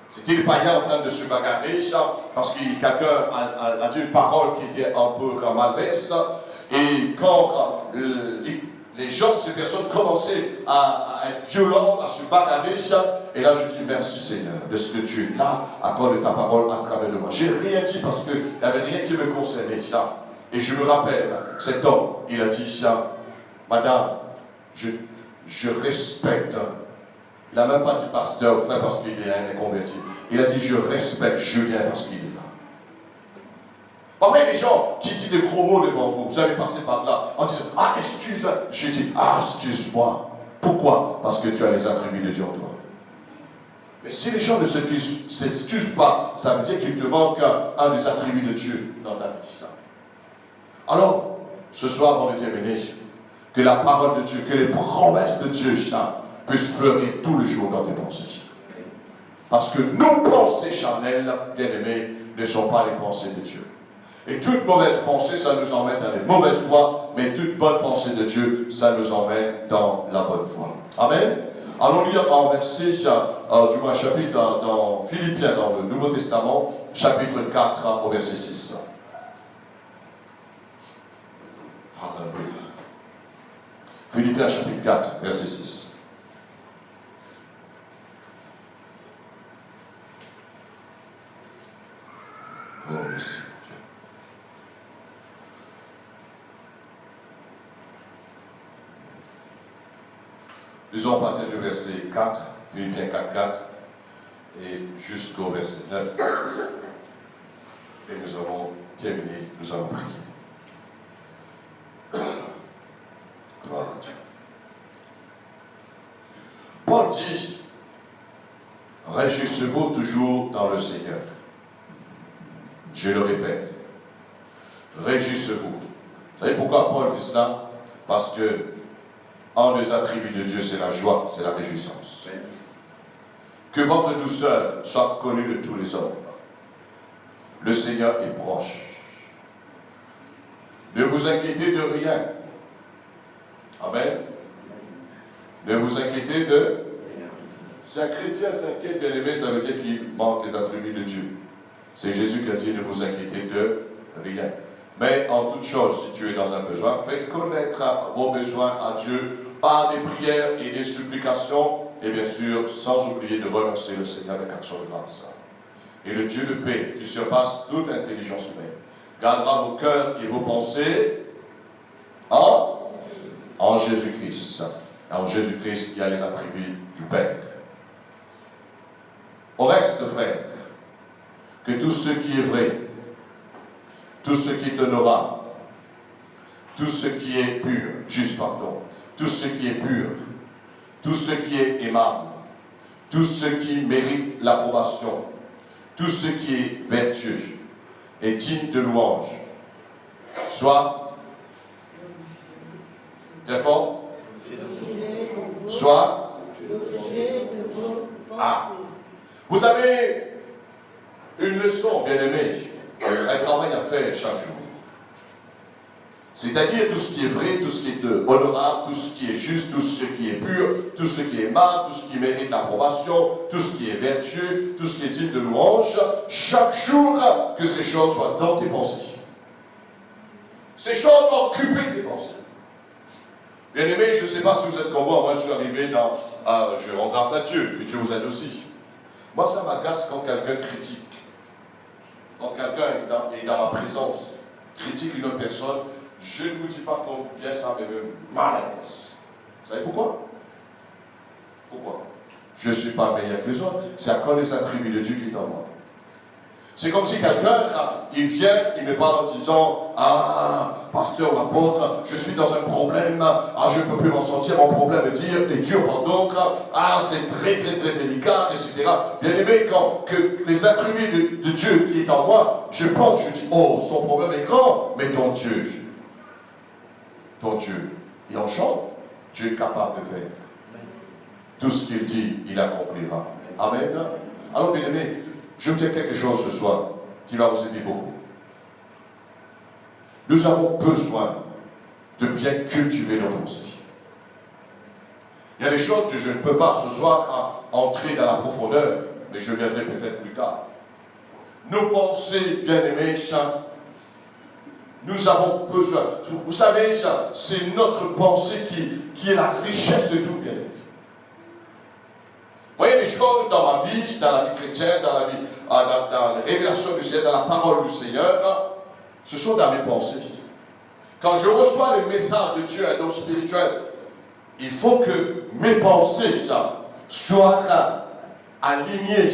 C'était les païens en train de se bagarrer, parce que quelqu'un a dit une parole qui était un peu malveillante. Et quand les gens, ces personnes commençaient à être violentes, à se bagarrer. Et là, je dis merci Seigneur de ce que tu es là, accorde ta parole à travers de moi. J'ai rien dit parce qu'il n'y avait rien qui me concernait. Et je me rappelle, cet homme, il a dit, madame, je respecte. Il n'a même pas dit pasteur, frère, parce qu'il est converti. Il a dit, je respecte Julien parce qu'il est là. Parmi les gens qui disent des gros mots devant vous, vous allez passer par là en disant, ah, excuse-moi. Je dis, ah, excuse-moi. Pourquoi? Parce que tu as les attributs de Dieu en toi. Mais si les gens ne s'excusent pas, ça veut dire qu'il te manque un des attributs de Dieu dans ta vie. Alors, ce soir, avant de terminer, que la parole de Dieu, que les promesses de Dieu puissent fleurir tout le jour dans tes pensées. Parce que nos pensées charnelles, bien-aimés, ne sont pas les pensées de Dieu. Et toute mauvaise pensée, ça nous emmène dans les mauvaises voies, mais toute bonne pensée de Dieu, ça nous emmène dans la bonne voie. Amen. Allons lire en verset, du moins chapitre dans Philippiens, dans le Nouveau Testament, chapitre 4, au verset 6. Alléluia. Philippiens, chapitre 4, verset 6. Oh, merci. Lisons à partir du verset 4, Philippiens 4, 4, et jusqu'au verset 9. Et nous avons terminé, nous allons prier. Gloire à Dieu. Paul dit, réjouissez-vous toujours dans le Seigneur. Je le répète, réjouissez-vous. Vous savez pourquoi Paul dit cela? Parce que un des attributs de Dieu, c'est la joie, c'est la réjouissance. Que votre douceur soit connue de tous les hommes. Le Seigneur est proche. Ne vous inquiétez de rien. Amen. Ne vous inquiétez de rien. Si un chrétien s'inquiète, bien aimé, ça veut dire qu'il manque les attributs de Dieu. C'est Jésus qui a dit, ne vous inquiétez de rien. Mais en toute chose, si tu es dans un besoin, faites connaître vos besoins à Dieu par des prières et des supplications, et bien sûr, sans oublier de remercier le Seigneur avec action de grâce. Et le Dieu de paix, qui surpasse toute intelligence humaine, gardera vos cœurs et vos pensées en Jésus-Christ. En Jésus-Christ, il y a les attributs du Père. Au reste, frères, que tout ce qui est vrai, tout ce qui est honorable, tout ce qui est pur, juste pardon, tout ce qui est pur, tout ce qui est aimable, tout ce qui mérite l'approbation, tout ce qui est vertueux et digne de louange, soit d'effort, soit vous savez, une leçon, bien aimé, un travail à faire chaque jour. C'est-à-dire tout ce qui est vrai, tout ce qui est honorable, tout ce qui est juste, tout ce qui est pur, tout ce qui est aimable, tout ce qui mérite l'approbation, tout ce qui est vertueux, tout ce qui est digne de louange, chaque jour, que ces choses soient dans tes pensées. Ces choses vont occuper tes pensées. Bien aimé, je ne sais pas si vous êtes comme moi je suis arrivé je rends grâce à Dieu, que Dieu vous aide aussi. Moi, ça m'agace quand quelqu'un critique. Quand quelqu'un est dans ma présence, critique une autre personne, je ne vous dis pas combien ça me met mal à l'aise. Vous savez pourquoi? Pourquoi? Je ne suis pas meilleur que les autres. C'est à cause des attributs de Dieu qui est en moi. C'est comme si quelqu'un, il vient, il me parle en disant, ah, pasteur ou apôtre, je suis dans un problème, je ne peux plus m'en sortir, mon problème est dur, pardon, c'est très très très délicat, etc. Bien aimé, quand que les attributs de Dieu qui est en moi, je pense, je dis, oh, ton problème est grand, mais ton Dieu, et on chante, Dieu est capable de faire. Tout ce qu'il dit, il accomplira. Amen. Alors, bien aimé, je vais vous dire quelque chose ce soir qui va vous aider beaucoup. Nous avons besoin de bien cultiver nos pensées. Il y a des choses que je ne peux pas ce soir entrer dans la profondeur, mais je viendrai peut-être plus tard. Nos pensées, bien aimés, nous avons besoin. Vous savez, c'est notre pensée qui est la richesse de tout, bien aimé. Vous voyez, les choses dans ma vie, dans la vie chrétienne, dans les révélations du Seigneur, dans la parole du Seigneur, ce sont dans mes pensées. Quand je reçois les messages de Dieu, un don spirituel, il faut que mes pensées soient alignées,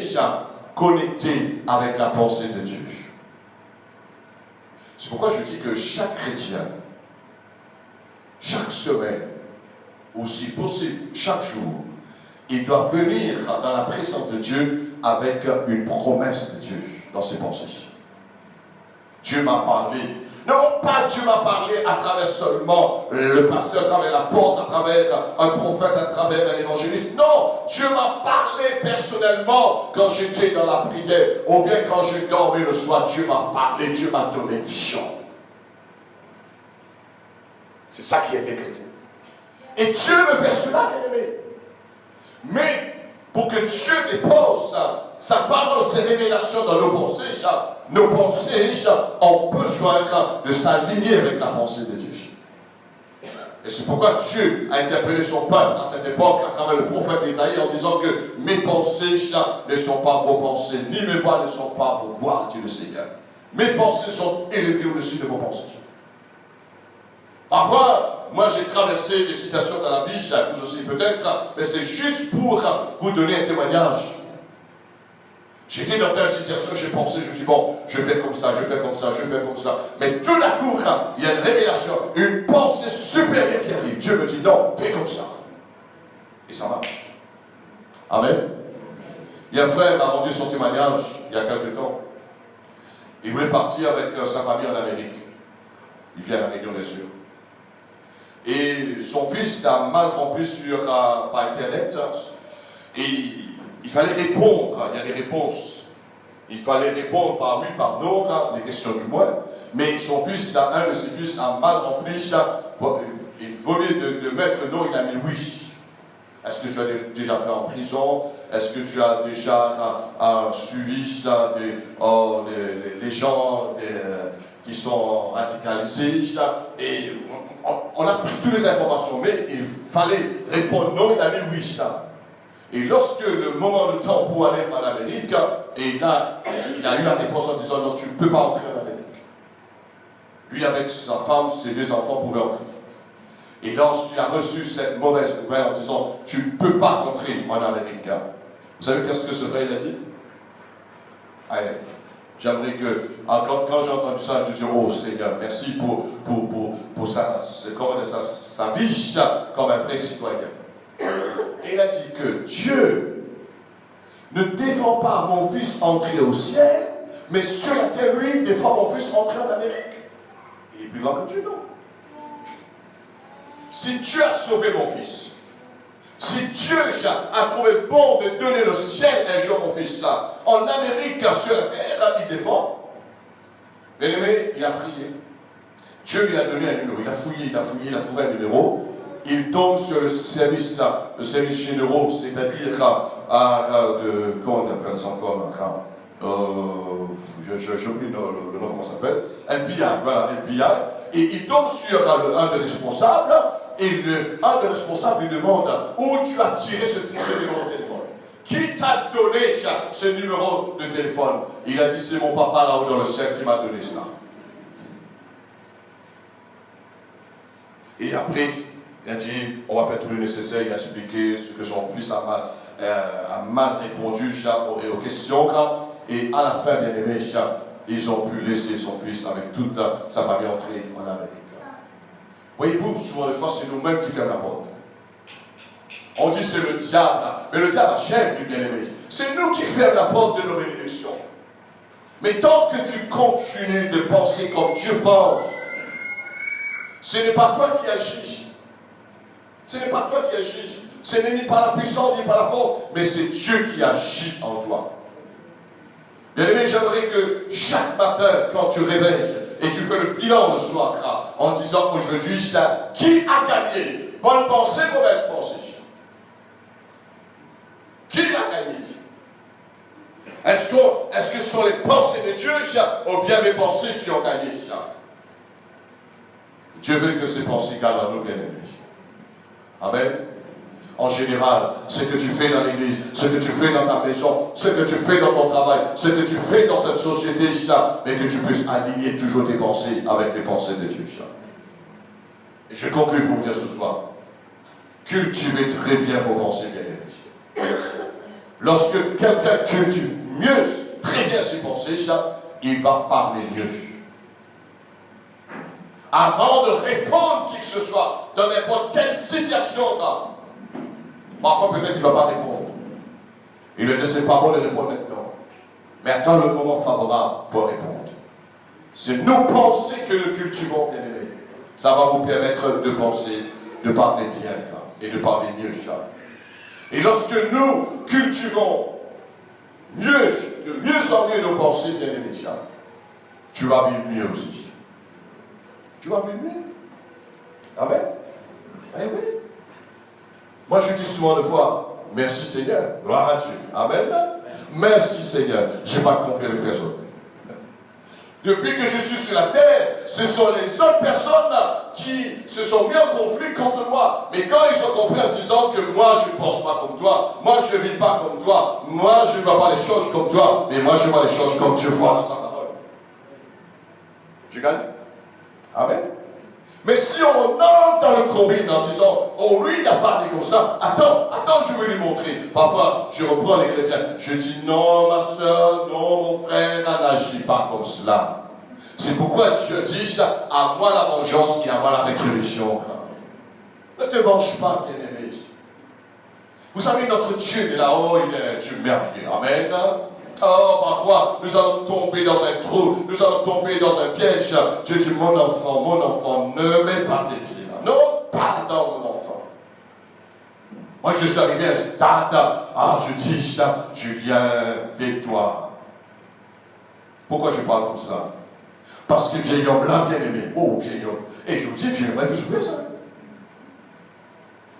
connectées avec la pensée de Dieu. C'est pourquoi je dis que chaque chrétien, chaque semaine, aussi possible, chaque jour, il doit venir dans la présence de Dieu avec une promesse de Dieu dans ses pensées. Dieu m'a parlé. Non, pas Dieu m'a parlé à travers seulement le pasteur, à travers l'apôtre, à travers un prophète, à travers un évangéliste. Non, Dieu m'a parlé personnellement quand j'étais dans la prière, ou bien quand je dormais le soir. Dieu m'a parlé, Dieu m'a donné une vision. C'est ça qui est écrit. Et Dieu me fait cela, bien aimé. Mais pour que Dieu dépose sa parole, ses révélations dans nos pensées ont besoin de s'aligner avec la pensée de Dieu. Et c'est pourquoi Dieu a interpellé son peuple à cette époque à travers le prophète Isaïe en disant que mes pensées ne sont pas vos pensées, ni mes voix ne sont pas vos voix, dit le Seigneur. Mes pensées sont élevées au-dessus de vos pensées. Parfois, moi j'ai traversé des situations dans la vie, vous aussi peut-être, mais c'est juste pour vous donner un témoignage. J'étais dans telle situation, j'ai pensé, je me dis bon, je fais comme ça, je fais comme ça, je fais comme ça. Mais tout d'un coup, il y a une révélation, une pensée supérieure qui arrive. Dieu me dit non, fais comme ça. Et ça marche. Amen. Il y a un frère m'a rendu son témoignage il y a quelque temps. Il voulait partir avec sa famille en Amérique. Il vient à la Réunion, bien sûr. Et son fils a mal rempli par Internet. Et il fallait répondre. Il y a des réponses. Il fallait répondre par oui, par non, les questions du moins. Mais son fils, un de ses fils a mal rempli. Il vaut mieux de mettre non, il a mis oui. Est-ce que tu as déjà fait en prison? Est-ce que tu as déjà suivi les gens qui sont radicalisés? Et on a pris toutes les informations, mais il fallait répondre non, il a mis oui. Et lorsque le moment de temps pour aller en Amérique, et là, il a eu la réponse en disant non, tu ne peux pas entrer en Amérique. Lui, avec sa femme, ses deux enfants pouvaient entrer. Et lorsqu'il a reçu cette mauvaise nouvelle en disant tu ne peux pas rentrer en Amérique, vous savez qu'est-ce que ce frère il a dit? J'aimerais que, quand j'ai entendu ça, je dis oh Seigneur, merci pour sa vie comme un vrai citoyen. Et il a dit que Dieu ne défend pas mon fils entrer au ciel, mais sur la terre, lui, défend mon fils entrer en Amérique. Il est plus grand que Dieu, non? Si Dieu a sauvé mon fils, Si Dieu a trouvé bon de donner le ciel un jour, mon fils, en Amérique, sur la terre, il défend. Bien-aimé, il a prié. Dieu lui a donné un numéro. Il a fouillé, il a trouvé un numéro. Il tombe sur le service généraux, c'est-à-dire comment on appelle ça encore, j'oublie le nom, comment ça s'appelle, FBI, voilà, FBI, et il tombe sur un des responsables, et un des responsables lui demande où tu as tiré ce numéro de téléphone. Qui t'a donné ce numéro de téléphone? Il a dit, c'est mon papa là-haut dans le ciel qui m'a donné cela. Et après, il a dit, on va faire tout le nécessaire, il a expliqué ce que son fils a mal répondu aux questions. Et à la fin, bien aimé, ils ont pu laisser son fils avec toute sa famille entrer en Amérique. Voyez-vous, souvent des fois, c'est nous-mêmes qui fermons la porte. On dit c'est le diable, mais le diable a chef du bien-aimé. C'est nous qui fermons la porte de nos bénédictions. Mais tant que tu continues de penser comme Dieu pense, ce n'est pas toi qui agis. Ce n'est pas toi qui agis. Ce n'est ni par la puissance, ni par la force, mais c'est Dieu qui agit en toi. Bien-aimé, j'aimerais que chaque matin, quand tu réveilles, et tu fais le bilan le soir, en disant aujourd'hui, qui a gagné? Bonne pensée, mauvaise pensée? Qui a gagné? Est-ce que ce sont les pensées de Dieu ou bien mes pensées qui ont gagné? Dieu veut que ces pensées gagnent à nos bien-aimés. Amen. En général, ce que tu fais dans l'église, ce que tu fais dans ta maison, ce que tu fais dans ton travail, ce que tu fais dans cette société, mais que tu puisses aligner toujours tes pensées avec les pensées de Dieu. Et je conclue pour vous dire ce soir, cultivez très bien vos pensées, bien-aimés. Lorsque quelqu'un cultive mieux, très bien ses pensées, il va parler mieux. Avant de répondre qui que ce soit, dans n'importe quelle situation, parfois peut-être il ne va pas répondre. Il lui dit, c'est pas bon de répondre maintenant. Mais attends le moment favorable pour répondre. C'est nos pensées que nous cultivons, bien aimés. Ça va vous permettre de penser, de parler bien, et de parler mieux. Et lorsque nous cultivons de mieux en mieux nos pensées, bien aimés, tu vas vivre mieux aussi. Tu vas vivre mieux. Amen. Eh oui. Moi, je dis souvent de fois, merci Seigneur, gloire à Dieu. Amen. Merci Seigneur. Je n'ai pas de conflit avec personne. Depuis que je suis sur la terre, ce sont les autres personnes qui se sont mis en conflit contre moi. Mais quand ils ont compris en disant que moi, je ne pense pas comme toi, moi, je ne vis pas comme toi, moi, je ne vois pas les choses comme toi, mais moi, je vois les choses comme Dieu voit dans sa parole. Je gagne. Amen. Mais si on entre dans le combine en disant, oh lui il a parlé comme ça, attends, je vais lui montrer. Parfois, je reprends les chrétiens, je dis, non ma soeur, non mon frère, n'agis pas comme cela. C'est pourquoi Dieu dit, à moi la vengeance et à moi la rétribution. Ne te venge pas, bien-aimé. Vous savez, notre Dieu est là-haut, il est un Dieu merveilleux. Amen. Oh, parfois, nous allons tomber dans un trou, nous allons tomber dans un piège. Dieu dit, mon enfant, ne mets pas tes pieds là. Non, pardon, mon enfant. Moi, je suis arrivé à un stade, je dis ça, Julien, tais-toi. Pourquoi je parle comme ça? Parce que vieil homme là, bien aimé, oh, vieil homme. Et je vous dis, vieil homme, vous souvenez ça?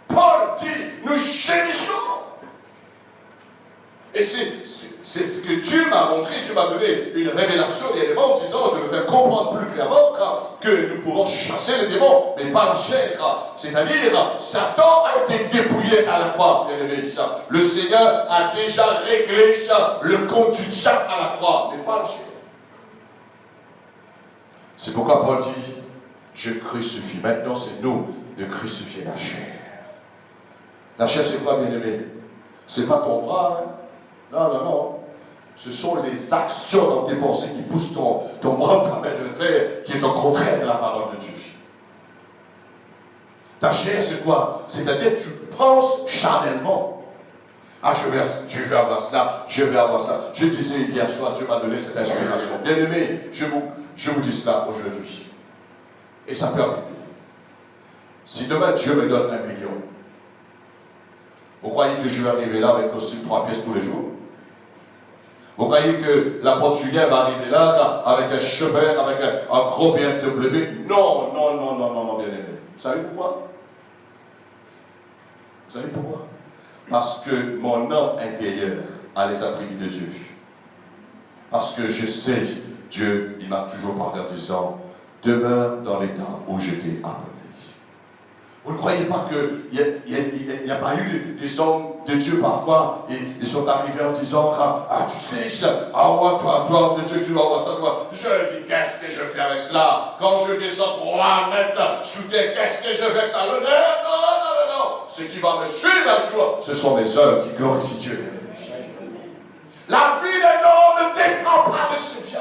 Paul dit, nous gémissons. Et c'est ce que Dieu m'a montré, Dieu m'a donné une révélation des démons en disant de me faire comprendre plus clairement que nous pouvons chasser les démons, mais pas la chair. C'est-à-dire, Satan a été dépouillé à la croix, bien aimé. Le Seigneur a déjà réglé le compte du diable à la croix, mais pas la chair. C'est pourquoi Paul dit, je crucifie. Maintenant, c'est nous de crucifier la chair. La chair, c'est quoi, bien aimé? C'est pas ton bras, hein? Non. Ce sont les actions dans tes pensées qui poussent ton bras en train de le faire, qui est au contraire de la parole de Dieu. Ta chair, c'est quoi? C'est-à-dire, tu penses charnellement. Je vais avoir cela, je vais avoir cela. Je disais hier soir, Dieu m'a donné cette inspiration. Bien aimé, je vous dis cela aujourd'hui. Et ça peut arriver. Si demain Dieu me donne 1 million, Vous croyez que je vais arriver là avec costume 3 pièces tous les jours? Vous croyez que l'apôtre Julien va arriver là avec un chauffeur, avec un gros BMW? Non, non, non, non, non, non, bien aimé. Vous savez pourquoi? Vous savez pourquoi? Parce que mon homme intérieur a les attributs de Dieu. Parce que je sais, Dieu, il m'a toujours parlé en disant, demeure dans l'état où je t'ai appelé. Vous ne croyez pas qu'il n'y a pas eu des hommes de Dieu parfois, et ils sont arrivés en disant, tu sais, toi, homme de Dieu, tu vas voir ça, toi. Je dis, qu'est-ce que je fais avec cela? Quand je descends 3 mètres sous terre, qu'est-ce que je fais avec ça? Non, non, non, non, non. Ce qui va me suivre un jour, ce sont mes œuvres qui glorifient Dieu. La vie d'un homme ne dépend pas de ses biens.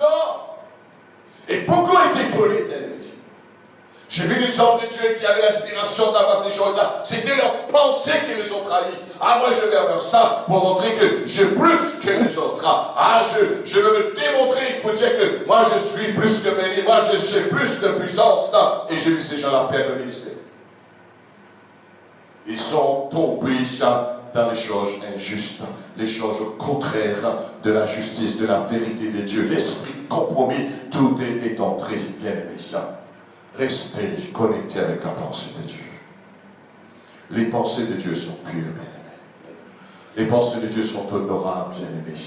Non. Et beaucoup étaient étonnés d'elle. J'ai vu des hommes de Dieu qui avaient l'inspiration d'avoir ces choses-là. C'était leur pensée qui les ont trahis. Moi je vais faire ça pour montrer que j'ai plus que les autres. Je veux me démontrer pour dire que moi je suis plus que béni, moi j'ai plus de puissance. Et j'ai vu ces gens-là perdre le ministère. Ils sont tombés dans les choses injustes, les choses contraires de la justice, de la vérité de Dieu. L'esprit compromis, tout est entré, bien aimé. Restez connectés avec la pensée de Dieu. Les pensées de Dieu sont pures, bien-aimés. Les pensées de Dieu sont honorables, bien-aimés.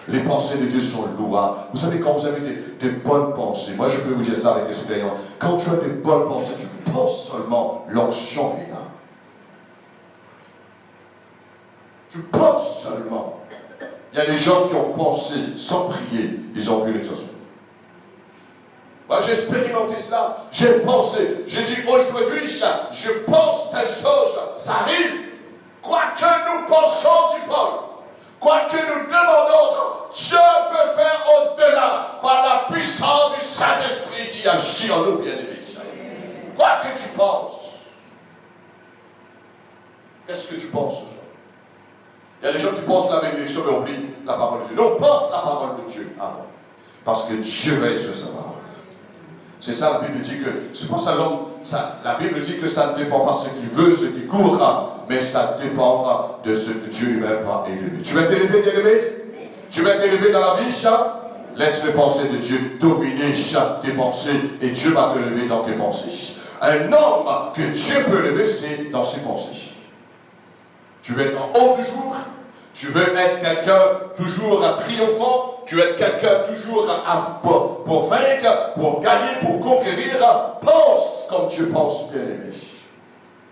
Les pensées de Dieu sont louables. Vous savez, quand vous avez des bonnes pensées, moi je peux vous dire ça avec expérience, quand tu as des bonnes pensées, tu penses seulement, l'onction est là. Tu penses seulement. Il y a des gens qui ont pensé sans prier, ils ont vu l'exaucement. Moi, j'ai expérimenté cela, j'ai pensé, j'ai dit aujourd'hui, je pense telle chose, ça arrive. Quoi que nous pensons, dit Paul, quoi que nous demandons, Dieu peut faire au-delà par la puissance du Saint-Esprit qui agit en nous, bien-aimés. Quoi que tu penses, qu'est-ce que tu penses ce soir? Il y a des gens qui pensent la bénédiction mais oublient la parole de Dieu. Non, pense la parole de Dieu avant. Parce que Dieu veille sur sa parole. C'est ça, la Bible dit que, c'est pour ça l'homme, la Bible dit que ça ne dépend pas de ce qu'il veut, ce qu'il court, mais ça dépend de ce que Dieu lui-même va élever. Tu veux t'élever, bien-aimé? Tu veux t'élever dans la vie, laisse les pensées de Dieu dominer tes pensées et Dieu va te lever dans tes pensées. Un homme que Dieu peut lever, c'est dans ses pensées. Tu veux être en haut toujours, tu veux être quelqu'un toujours triomphant, tu veux être quelqu'un toujours pour vaincre, pour gagner, pour conquérir. Pense comme Dieu pense, bien-aimé.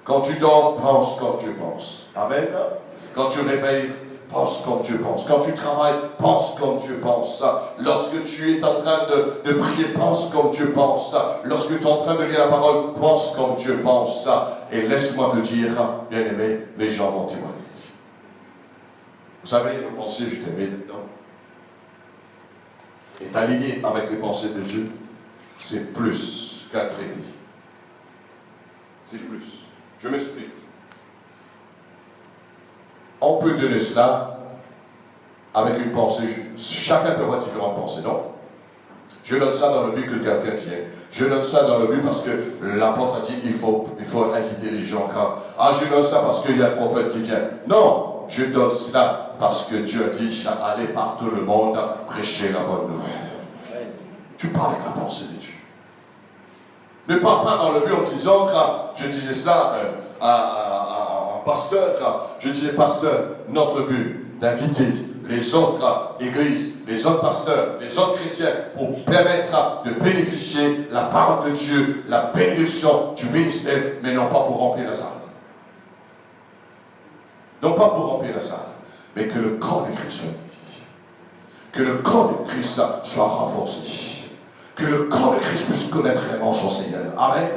Quand tu dors, pense comme Dieu pense. Amen. Quand tu réveilles, pense comme Dieu pense. Quand tu travailles, pense comme Dieu pense. Lorsque tu es en train de prier, pense comme Dieu pense. Lorsque tu es en train de lire la parole, pense comme Dieu pense. Et laisse-moi te dire, bien-aimé, les gens vont témoigner. Vous savez, nos pensées, je t'aimais là-dedans, est aligné avec les pensées de Dieu, c'est plus qu'un traité. C'est plus. Je m'explique. On peut donner cela avec une pensée. Chacun peut avoir différentes pensées, non? Je donne ça dans le but que quelqu'un vienne. Je donne ça dans le but parce que l'apôtre a dit il faut inviter les gens. Je donne ça parce qu'il y a le prophète qui vient. Non, je donne cela parce que Dieu a dit allez par tout le monde prêcher la bonne nouvelle. Tu parles avec la pensée de Dieu. Ne parle pas dans le but en disant, je disais cela à un pasteur, je disais pasteur, notre but d'inviter les autres églises, les autres pasteurs, les autres chrétiens pour permettre de bénéficier la parole de Dieu, la bénédiction du ministère, mais non pas pour remplir la salle. Non pas pour remplir la salle, mais que le corps de Christ soit unifié. Que le corps de Christ soit renforcé. Que le corps de Christ puisse connaître réellement son Seigneur. Amen.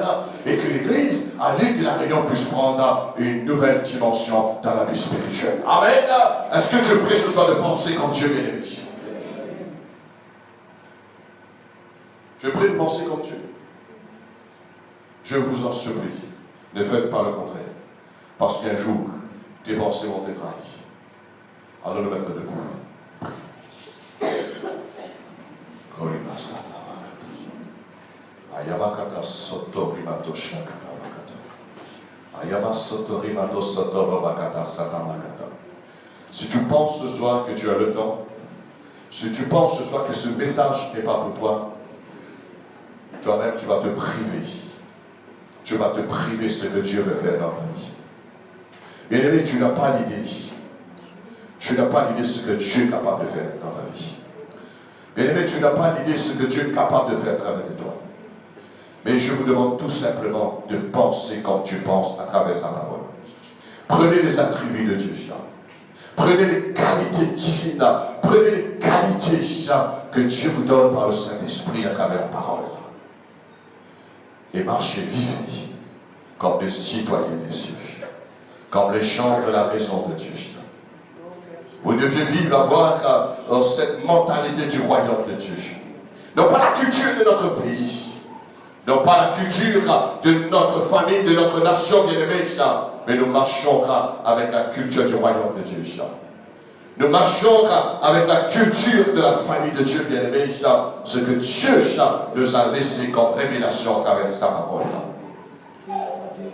Et que l'Église, à l'île de la Réunion, puisse prendre une nouvelle dimension dans la vie spirituelle. Amen. Est-ce que tu pries ce soir de penser comme Dieu bien-aimé? Je prie de penser comme Dieu. Je vous en supplie, ne faites pas le contraire. Parce qu'un jour, tes pensées vont être trahies. Allons nous mettre debout. Si tu penses ce soir que tu as le temps, si tu penses ce soir que ce message n'est pas pour toi, toi-même tu vas te priver. Tu vas te priver ce que Dieu veut faire dans ta vie. Bien-aimé, tu n'as pas l'idée. Tu n'as pas l'idée de ce que Dieu est capable de faire dans ta vie. Bien-aimé, tu n'as pas l'idée de ce que Dieu est capable de faire à travers de toi. Mais je vous demande tout simplement de penser comme tu penses à travers sa parole. Prenez les attributs de Dieu. Prenez les qualités divines. Prenez les qualités que Dieu vous donne par le Saint-Esprit à travers la parole. Et marchez, vivez comme des citoyens des cieux. Comme les gens de la maison de Dieu. Vous devez vivre, avoir cette mentalité du royaume de Dieu. Non pas la culture de notre pays. Non pas la culture de notre famille, de notre nation bien-aimée. Mais nous marchons avec la culture du royaume de Dieu. Nous marchons avec la culture de la famille de Dieu bien-aimé. Ce que Dieu nous a laissé comme révélation à travers sa parole.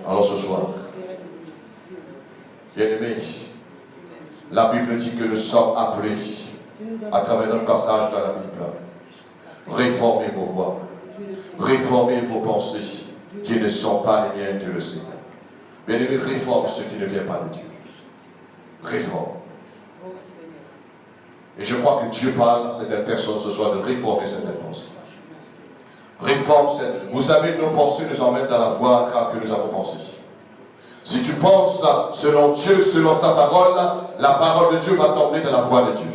Alors ce soir, bien-aimés, la Bible dit que nous sommes appelés, à travers notre passage dans la Bible, réformez vos voies, réformez vos pensées, qui ne sont pas les miennes, Dieu le sait. Bien-aimés, réforme ce qui ne vient pas de Dieu. Réforme. Et je crois que Dieu parle à certaines personnes ce soir de réformer certaines pensées. Réforme, vous savez, nos pensées nous emmènent dans la voie que nous avons pensée. Si tu penses selon Dieu, selon sa parole, la parole de Dieu va t'emmener dans la voie de Dieu.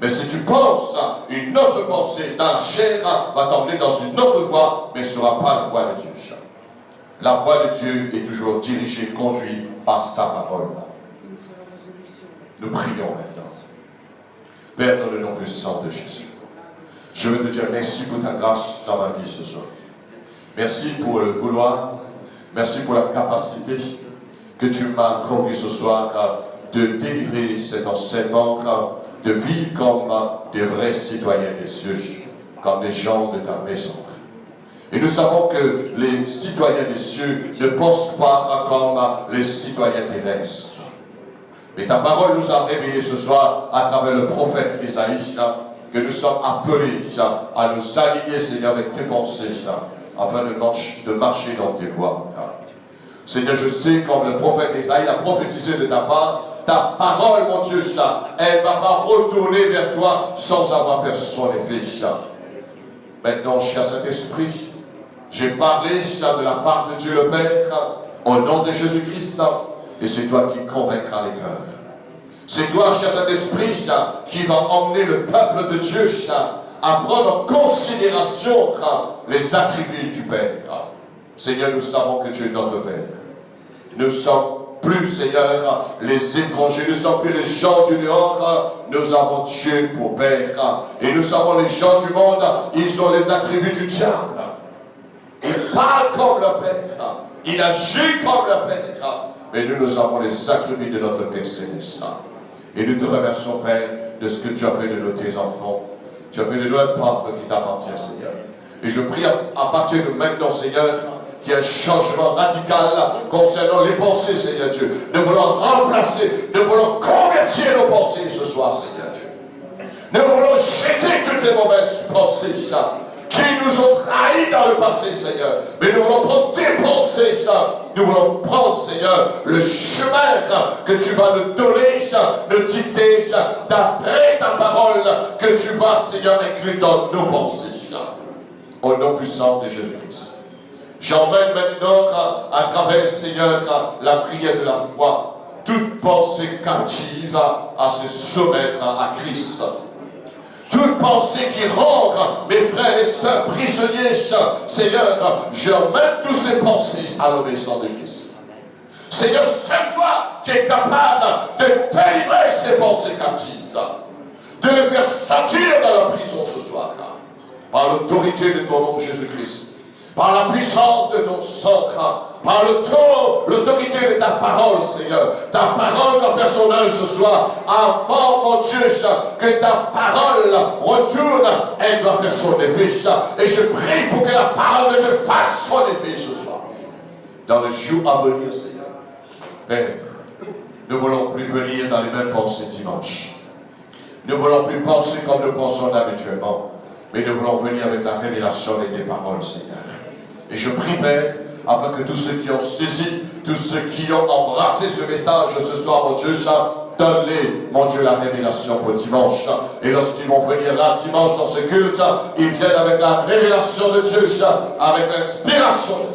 Mais si tu penses une autre pensée dans la chair, va t'emmener dans une autre voie, mais ce ne sera pas la voie de Dieu. La voie de Dieu est toujours dirigée, conduite par sa parole. Nous prions maintenant. Père, dans le nom puissant de Jésus, je veux te dire merci pour ta grâce dans ma vie ce soir. Merci pour le vouloir. Merci pour la capacité que tu m'as accordée ce soir de délivrer cet enseignement, de vivre comme des vrais citoyens des cieux, comme des gens de ta maison. Et nous savons que les citoyens des cieux ne pensent pas comme les citoyens terrestres. Mais ta parole nous a révélé ce soir à travers le prophète Isaïe que nous sommes appelés à nous aligner, Seigneur, avec tes pensées, afin de marcher dans tes voies. Seigneur, je sais, comme le prophète Isaïe a prophétisé de ta part, ta parole, mon Dieu, elle ne va pas retourner vers toi sans avoir fait son effet. Maintenant, cher Saint-Esprit, j'ai parlé de la part de Dieu le Père, au nom de Jésus-Christ, et c'est toi qui convaincras les cœurs. C'est toi, cher Saint-Esprit, qui va emmener le peuple de Dieu à prendre en considération les attributs du Père. Seigneur, nous savons que tu es notre Père. Nous ne sommes plus, Seigneur, les étrangers, nous ne sommes plus les gens du dehors, nous avons Dieu pour Père. Et nous savons les gens du monde, ils ont les attributs du diable. Il parle comme le Père, il agit comme le Père, mais nous avons les attributs de notre Père Céleste. Et nous te remercions, Père, de ce que tu as fait de nos tes enfants. Tu as fait de nous un peuple qui t'appartient, Seigneur. Et je prie à partir de maintenant, Seigneur, qu'il y ait un changement radical concernant les pensées, Seigneur Dieu. Nous voulons remplacer, nous voulons convertir nos pensées ce soir, Seigneur Dieu. Nous voulons jeter toutes les mauvaises pensées qui nous ont trahis dans le passé, Seigneur. Mais nous voulons prendre tes pensées, nous voulons prendre, Seigneur, le chemin que tu vas nous donner, nous dicter, d'après ta parole, que tu vas, Seigneur, inclure dans nos pensées. Au nom puissant de Jésus-Christ. J'emmène maintenant à travers, Seigneur, la prière de la foi, toute pensée captive à se soumettre à Christ. Toute pensée qui rend mes frères et sœurs prisonniers, Seigneur, j'emmène toutes ces pensées à l'obéissance de Christ. Seigneur, c'est toi qui es capable de délivrer ces pensées captives, de les faire sortir de la prison ce soir, par l'autorité de ton nom Jésus-Christ, par la puissance de ton sang, par l'autorité de ta parole, Seigneur. Ta parole doit faire son œuvre ce soir. Avant, mon Dieu, que ta parole retourne, elle doit faire son effet. Et je prie pour que la parole de Dieu fasse son effet ce soir. dans les jours à venir, Seigneur. Père, nous ne voulons plus venir dans les mêmes pensées dimanche. Nous ne voulons plus penser comme nous pensons habituellement, mais nous voulons venir avec la révélation de tes paroles, Seigneur. Et je prie, Père, afin que tous ceux qui ont saisi, tous ceux qui ont embrassé ce message ce soir, mon Dieu, donne-les, mon Dieu, la révélation pour dimanche. Et lorsqu'ils vont venir là, dimanche, dans ce culte, ils viennent avec la révélation de Dieu, avec l'inspiration de Dieu.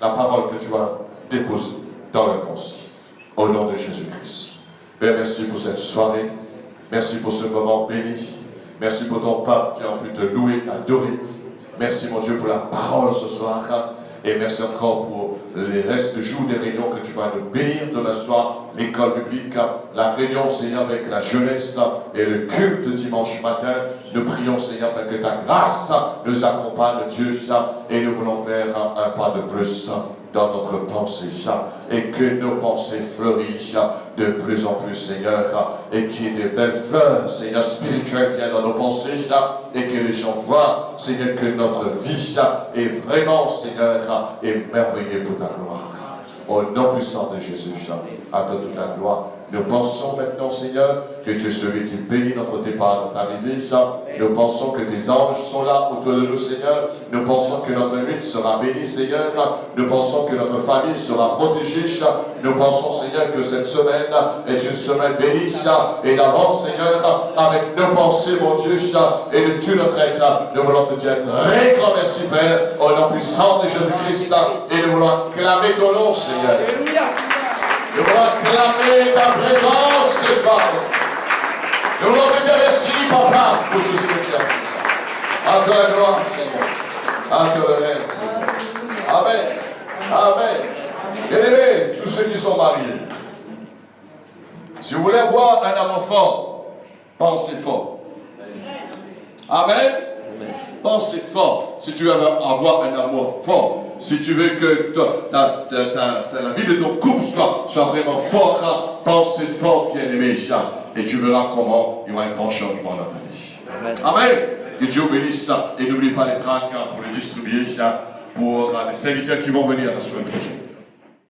La parole que tu as déposée dans le concile. Au nom de Jésus-Christ. Père, merci pour cette soirée. Merci pour ce moment béni. Merci pour ton peuple qui a pu te louer, t'adorer. Merci, mon Dieu, pour la parole ce soir. Et merci encore pour les restes de jours des réunions que tu vas nous bénir demain soir. L'école biblique, la réunion, Seigneur, avec la jeunesse et le culte dimanche matin. Nous prions, Seigneur, afin que ta grâce nous accompagne, Dieu, et nous voulons faire un pas de plus dans notre pensée, et que nos pensées fleurissent de plus en plus, Seigneur, et qu'il y ait des belles fleurs, Seigneur, spirituelles qui viennent dans nos pensées, et que les gens voient, Seigneur, que notre vie est vraiment, Seigneur, émerveillée pour ta gloire. Au nom puissant de Jésus, à toi toute la gloire. Nous pensons maintenant, Seigneur, que tu es celui qui bénit notre départ, notre arrivée. Nous pensons que tes anges sont là autour de nous, Seigneur. Nous pensons que notre nuit sera bénie, Seigneur. Nous pensons que notre famille sera protégée. Nous pensons, Seigneur, que cette semaine est une semaine bénie. Et d'avance, Seigneur, avec nos pensées, mon Dieu, et de tout notre être, nous voulons te dire très grand merci, Père, au nom puissant de Jésus-Christ. Et nous voulons acclamer ton nom, Seigneur. Nous voulons acclamer ta présence ce soir. Nous voulons te dire merci, Papa, pour tout ce que tu as fait. À toi la gloire, Seigneur. À toi le règne, Seigneur. Amen. Amen. Bien-aimés, tous ceux qui sont mariés, si vous voulez voir un amour fort, pensez fort. Amen. Pensez fort. Si tu veux avoir un amour fort, si tu veux que la vie de ton couple soit vraiment fort, pensez fort, bien-aimé, et tu verras comment il y aura un grand changement dans ta vie. Amen. Que Dieu bénisse, et n'oublie pas les tracts pour les distribuer pour les serviteurs qui vont venir la semaine prochaine.